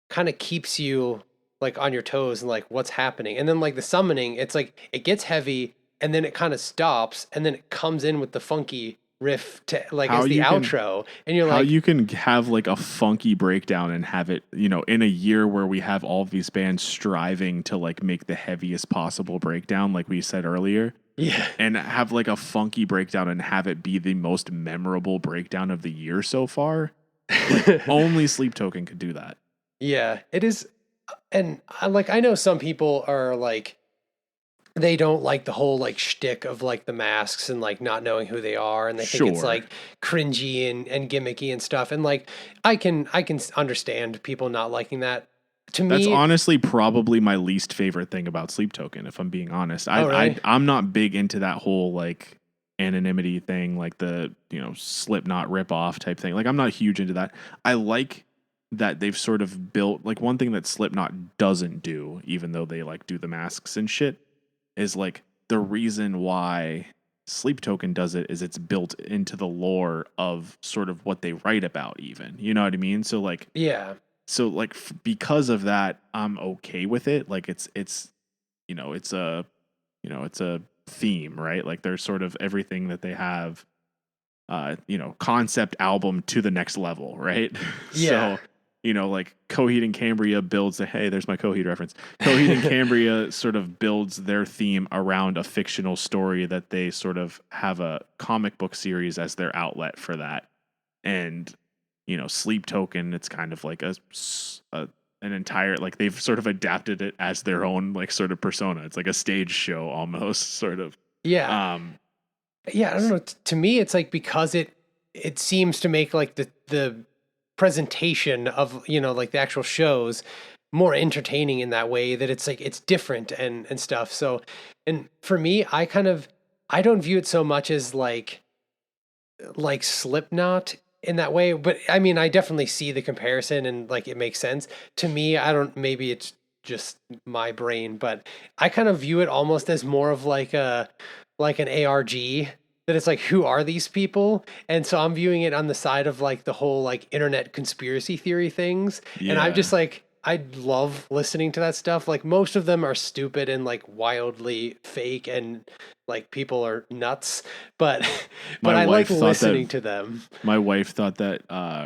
kind of keeps you like on your toes and like what's happening. And then like the summoning, it's like it gets heavy and then it kind of stops and then it comes in with the funky riff to like as the outro, and you're like, how you can have like a funky breakdown and have it, in a year where we have all of these bands striving to like make the heaviest possible breakdown, like we said earlier. Yeah. And have like a funky breakdown and have it be the most memorable breakdown of the year so far. Like only Sleep Token could do that. Yeah, it is. And I know some people are like, they don't like the whole like shtick of like the masks and like not knowing who they are, and they think it's like cringy and gimmicky and stuff. And like I can understand people not liking that. To me, that's honestly probably my least favorite thing about Sleep Token, if I'm being honest. I'm not big into that whole like anonymity thing, like the Slipknot ripoff type thing. Like I'm not huge into that. I like that they've sort of built like one thing that Slipknot doesn't do, even though they like do the masks and shit, is like the reason why Sleep Token does it is it's built into the lore of sort of what they write about, even. You know what I mean? So like, yeah. So like because of that, I'm okay with it. Like it's you know, it's a it's a theme, right? Like there's sort of everything that they have concept album to the next level, right? Yeah. So, like Coheed and Cambria builds hey, there's my Coheed reference. Coheed and Cambria sort of builds their theme around a fictional story that they sort of have a comic book series as their outlet for that. And, Sleep Token, it's kind of like an entire, like they've sort of adapted it as their own like sort of persona. It's like a stage show almost sort of. Yeah. Yeah, I don't know. To me, it's like because it seems to make like the presentation of like the actual shows more entertaining in that way, that it's like it's different and stuff. So, and for me, I don't view it so much as like Slipknot in that way, but I mean, I definitely see the comparison and like it makes sense to me. I don't, maybe it's just my brain, but I kind of view it almost as more of like an ARG, that it's like, who are these people? And so I'm viewing it on the side of like the whole like internet conspiracy theory things. And I'm just Yeah. like, I love listening to that stuff. Like most of them are stupid and like wildly fake and like people are nuts, but My I like wife thought listening that to them. my wife thought that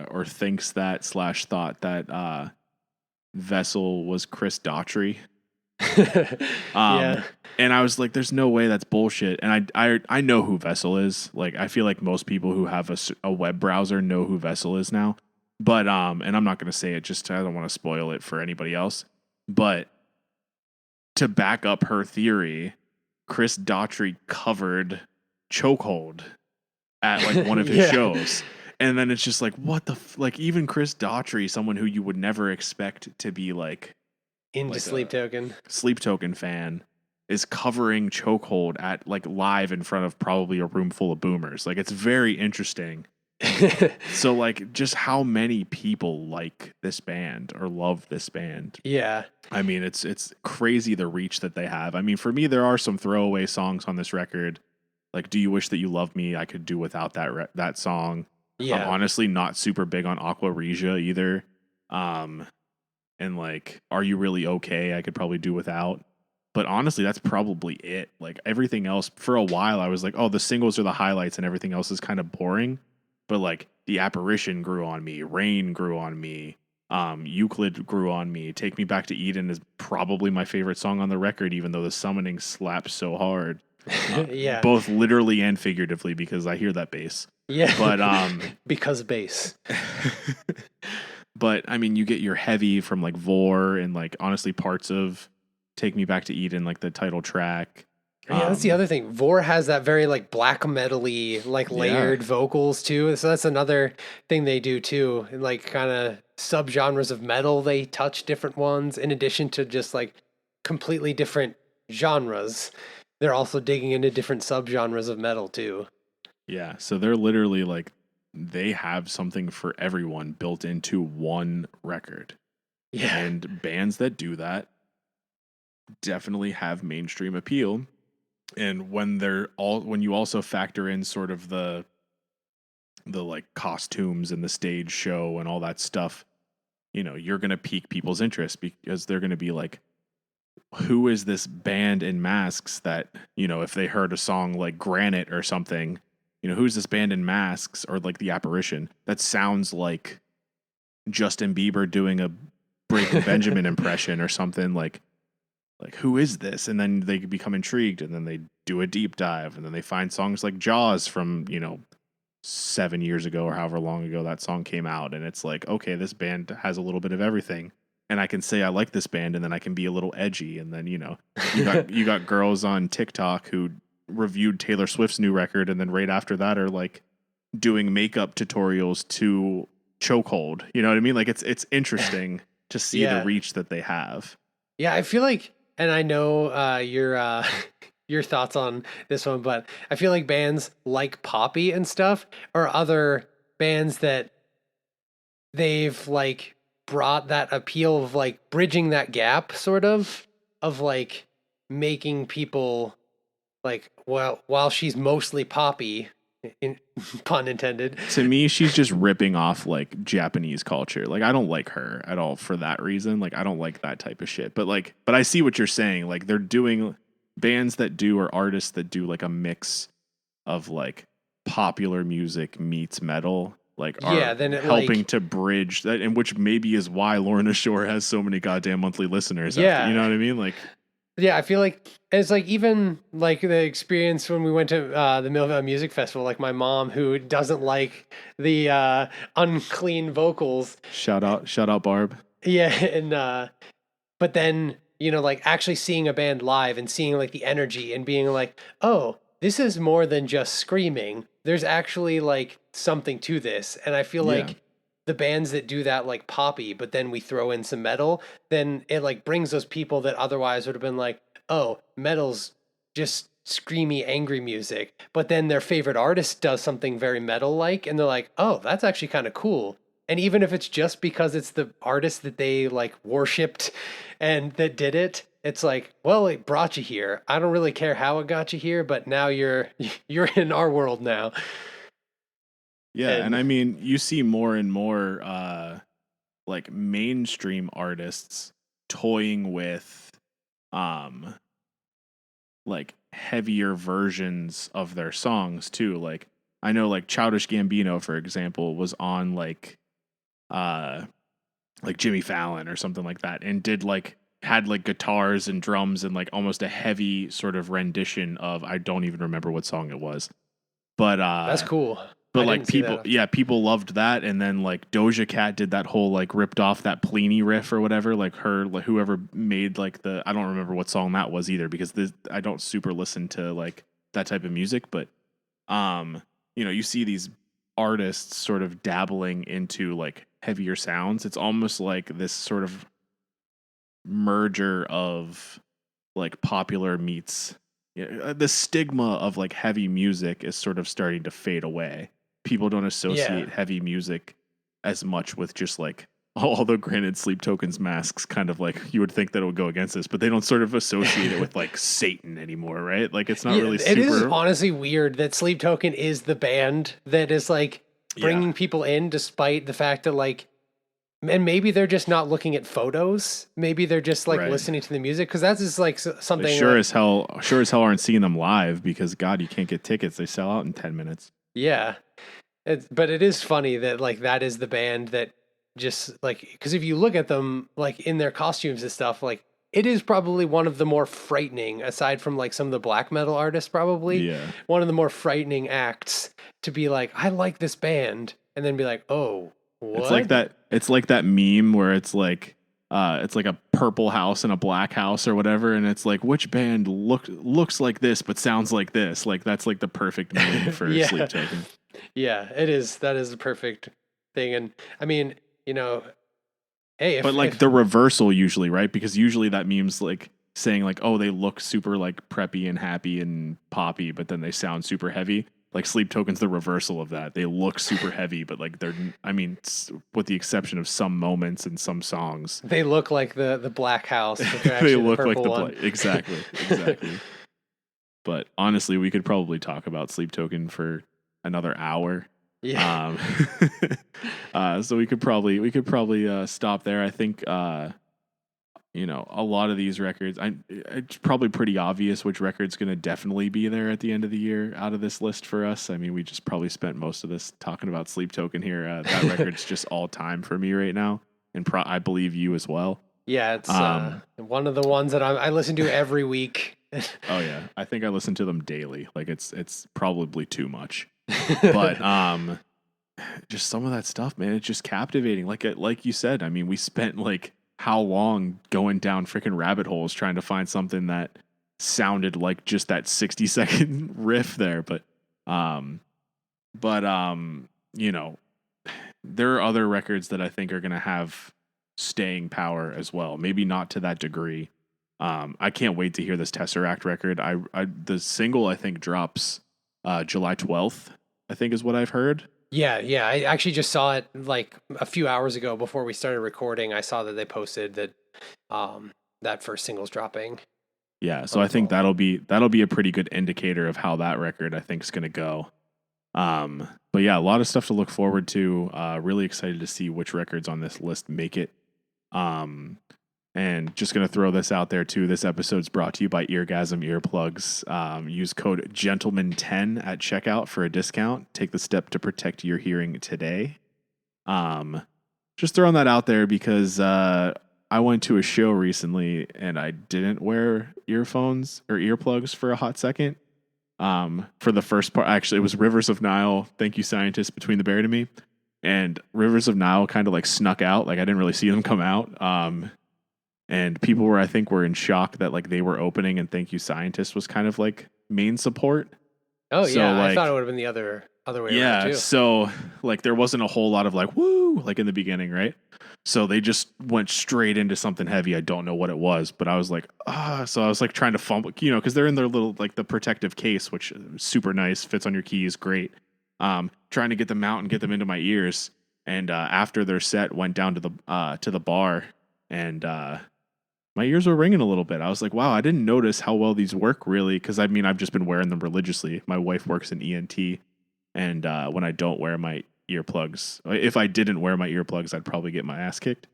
or thinks that slash thought that Vessel was Chris Daughtry. Yeah. And I was like, there's no way that's bullshit. And I know who Vessel is. Like, I feel like most people who have a web browser know who Vessel is now. But, and I'm not going to say it just, I don't want to spoil it for anybody else. But to back up her theory, Chris Daughtry covered Chokehold at like one of his Yeah. shows. And then it's just like, what the, like even Chris Daughtry, someone who you would never expect to be like, Into Sleep Token. Sleep Token fan, is covering Chokehold at like live in front of probably a room full of boomers. Like it's very interesting. So like just how many people like this band or love this band. Yeah. I mean, it's crazy the reach that they have. I mean, for me, there are some throwaway songs on this record. Like, Do You Wish That You Loved Me? I could do without that song. Yeah. I'm honestly not super big on Aqua Regia either. And like, Are You Really Okay? I could probably do without. But honestly, that's probably it. Like everything else, for a while, I was like, oh, the singles are the highlights and everything else is kind of boring. But like The Apparition grew on me. Rain grew on me. Euclid grew on me. Take Me Back to Eden is probably my favorite song on the record, even though the summoning slaps so hard. Yeah. Both literally and figuratively, because I hear that bass. Yeah. But because bass. But I mean, you get your heavy from like Vor and like honestly parts of Take Me Back to Eden, like the title track. Yeah, that's the other thing. Vor has that very like black metal-y, like layered vocals too. So that's another thing they do too. And like kind of subgenres of metal, they touch different ones in addition to just like completely different genres. They're also digging into different subgenres of metal too. Yeah, so they're literally like they have something for everyone built into one record. Yeah. And bands that do that definitely have mainstream appeal. And when you also factor in sort of the like costumes and the stage show and all that stuff, you're going to pique people's interest because they're going to be like, who is this band in masks that, if they heard a song like Granite or something, who's this band in masks or like The Apparition that sounds like Justin Bieber doing a Breaking Benjamin impression or something, like who is this? And then they become intrigued and then they do a deep dive and then they find songs like Jaws from 7 years ago or however long ago that song came out, and it's like, okay, this band has a little bit of everything, and I can say I like this band, and then I can be a little edgy, and then you got girls on TikTok who reviewed Taylor Swift's new record and then right after that are like doing makeup tutorials to Chokehold. You know what I mean? Like it's interesting to see the reach that they have. Yeah, I feel like, and I know your thoughts on this one, but I feel like bands like Poppy and stuff are other bands that they've like brought that appeal of like bridging that gap sort of like making people like, well, while she's mostly poppy, in, pun intended. To me, she's just ripping off like Japanese culture. Like I don't like her at all for that reason. Like I don't like that type of shit. But I see what you're saying. Like they're doing bands that do or artists that do like a mix of like popular music meets metal. Like are Then it, helping like, to bridge that, and which maybe is why Lorna Shore has so many goddamn monthly listeners. yeah, After, you know what I mean? Like yeah, I feel like it's like even like the experience when we went to the Millville Music Festival, like my mom who doesn't like the unclean vocals. shout out Barb. Yeah, and but then, like actually seeing a band live and seeing like the energy and being like, oh, this is more than just screaming. There's actually like something to this. And I feel Yeah. like the bands that do that like poppy, but then we throw in some metal, then it like brings those people that otherwise would have been like, oh, metal's just screamy, angry music. But then their favorite artist does something very metal like, and they're like, oh, that's actually kind of cool. And even if it's just because it's the artist that they like worshipped and that did it, it's like, well, it brought you here. I don't really care how it got you here, but now you're in our world now. Yeah, and I mean, you see more and more like mainstream artists toying with like heavier versions of their songs too. Like I know like Childish Gambino, for example, was on uh like Jimmy Fallon or something like that and did like had like guitars and drums and like almost a heavy sort of rendition of, I don't even remember what song it was. But that's cool. But like people loved that, and then like Doja Cat did that whole like ripped off that Plini riff or whatever. Like her, like whoever made like I don't remember what song that was either because I don't super listen to like that type of music. But you see these artists sort of dabbling into like heavier sounds. It's almost like this sort of merger of like popular meets. The stigma of like heavy music is sort of starting to fade away. People don't associate heavy music as much with just like, although granted Sleep Token's masks kind of like, you would think that it would go against this, but they don't sort of associate it with like Satan anymore, right? Like it's not really super. It is honestly weird that Sleep Token is the band that is like bringing people in despite the fact that like, and maybe they're just not looking at photos. Maybe they're just like listening to the music because that's just like something. They sure as hell aren't seeing them live because God, you can't get tickets. They sell out in 10 minutes. Yeah. But it is funny that like that is the band that just like, because if you look at them like in their costumes and stuff, like it is probably one of the more frightening, aside from like some of the black metal artists, probably one of the more frightening acts to be like, I like this band, and then be like, oh, what? It's like that meme where it's like a purple house and a black house or whatever, and it's like, which band looks like this but sounds like this? Like that's like the perfect meme for Sleep Token. Yeah, it is. That is the perfect thing. And I mean, hey, but like the reversal usually, right? Because usually that meme's like saying like, oh, they look super like preppy and happy and poppy, but then they sound super heavy. Like Sleep Token's the reversal of that. They look super heavy, but like with the exception of some moments and some songs, they look like the Black House. They look like the one. Exactly. But honestly, we could probably talk about Sleep Token for another hour. Yeah. So we could probably stop there. I think a lot of these records, it's probably pretty obvious which record's going to definitely be there at the end of the year out of this list for us. I mean, we just probably spent most of this talking about Sleep Token here. That record's just all time for me right now, and I believe you as well. Yeah, it's one of the ones that I listen to every week. Oh yeah, I think I listen to them daily. Like it's probably too much, but just some of that stuff, man, it's just captivating. Like you said, I mean, we spent like how long going down freaking rabbit holes trying to find something that sounded like just that 60-second riff there, but there are other records that I think are going to have staying power as well. Maybe not to that degree. I can't wait to hear this Tesseract record. The single I think drops July 12th, I think is what I've heard. Yeah. I actually just saw it like a few hours ago before we started recording. I saw that they posted that that first single's dropping. Yeah, so I think that'll be a pretty good indicator of how that record I think is going to go. But yeah, a lot of stuff to look forward to. Really excited to see which records on this list make it. And just going to throw this out there too. This episode's brought to you by Eargasm Earplugs. Use code Gentleman10 at checkout for a discount. Take the step to protect your hearing today. Just throwing that out there because I went to a show recently and I didn't wear earphones or earplugs for a hot second. For the first part, actually, it was Rivers of Nile. Thank you, scientists, between the bear to me. And Rivers of Nile kind of like snuck out. Like I didn't really see them come out. And people were in shock that like they were opening and Thank You Scientist was kind of like main support. Oh so, yeah, I thought it would have been the other way around too. Yeah, so like there wasn't a whole lot of like woo like in the beginning, right? So they just went straight into something heavy. I don't know what it was, but I was like, so I was like trying to fumble, because they're in their little like the protective case, which is super nice, fits on your keys, great. Trying to get them out and get them into my ears. And after their set, went down to the bar, and my ears were ringing a little bit. I was like, wow, I didn't notice how well these work really, because I mean I've just been wearing them religiously. My wife works in ENT, and when I don't wear my earplugs, if I didn't wear my earplugs, I'd probably get my ass kicked.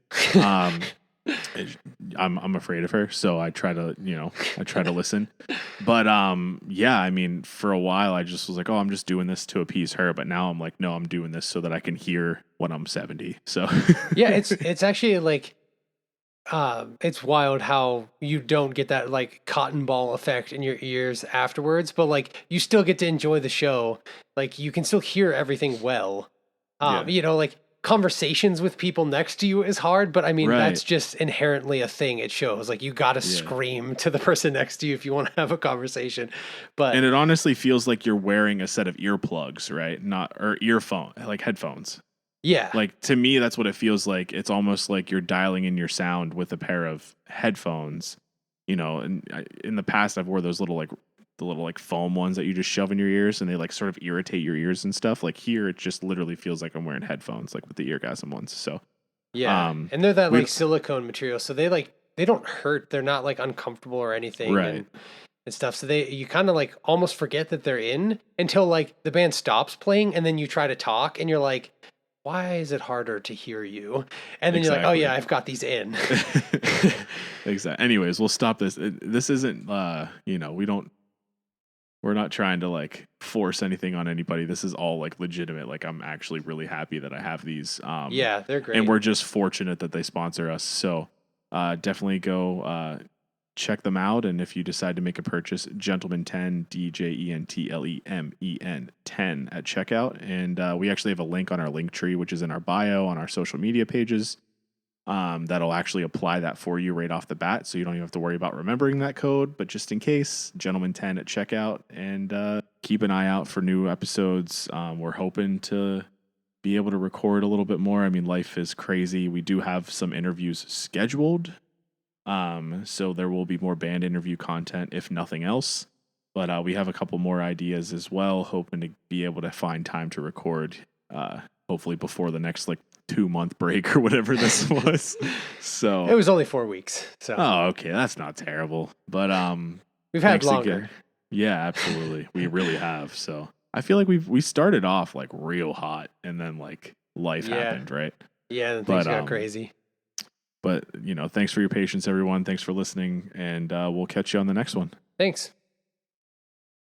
I'm afraid of her, so I try to listen. But yeah, I mean, for a while I just was like, oh, I'm just doing this to appease her. But now I'm like, no, I'm doing this so that I can hear when I'm 70. So yeah, it's actually like, it's wild how you don't get that like cotton ball effect in your ears afterwards, but like you still get to enjoy the show. Like you can still hear everything well. Like conversations with people next to you is hard, but I mean, that's just inherently a thing it shows. Like you got to scream to the person next to you if you want to have a conversation. And it honestly feels like you're wearing a set of earplugs, right? Or earphone, like headphones. Yeah. Like to me, that's what it feels like. It's almost like you're dialing in your sound with a pair of headphones, and in the past I've wore those little foam ones that you just shove in your ears and they like sort of irritate your ears and stuff. Like here, it just literally feels like I'm wearing headphones, like with the Eargasm ones. So yeah. And they're that like silicone material. So they don't hurt. They're not like uncomfortable or anything. Right. And stuff. So you kind of like almost forget that they're in until like the band stops playing and then you try to talk and you're like, why is it harder to hear you? And then you're like, oh yeah, I've got these in. Exactly. Anyways, we'll stop this. This isn't, we're not trying to like force anything on anybody. This is all like legitimate. Like I'm actually really happy that I have these. Yeah, they're great. And we're just fortunate that they sponsor us. So definitely go check them out. And if you decide to make a purchase, Gentleman10, DJENTLEMEN 10 at checkout. And we actually have a link on our link tree, which is in our bio on our social media pages. That'll actually apply that for you right off the bat. So you don't even have to worry about remembering that code, but just in case, Gentleman10 at checkout, and keep an eye out for new episodes. We're hoping to be able to record a little bit more. I mean, life is crazy. We do have some interviews scheduled. So there will be more band interview content, if nothing else. But we have a couple more ideas as well, hoping to be able to find time to record, hopefully before the next 2-month break or whatever this was. So it was only 4 weeks. So okay, that's not terrible. But we've had longer. Again. Yeah, absolutely. We really have. So I feel like we started off real hot, and then life happened, right? Yeah, and things got crazy. But thanks for your patience, everyone. Thanks for listening, and we'll catch you on the next one. Thanks.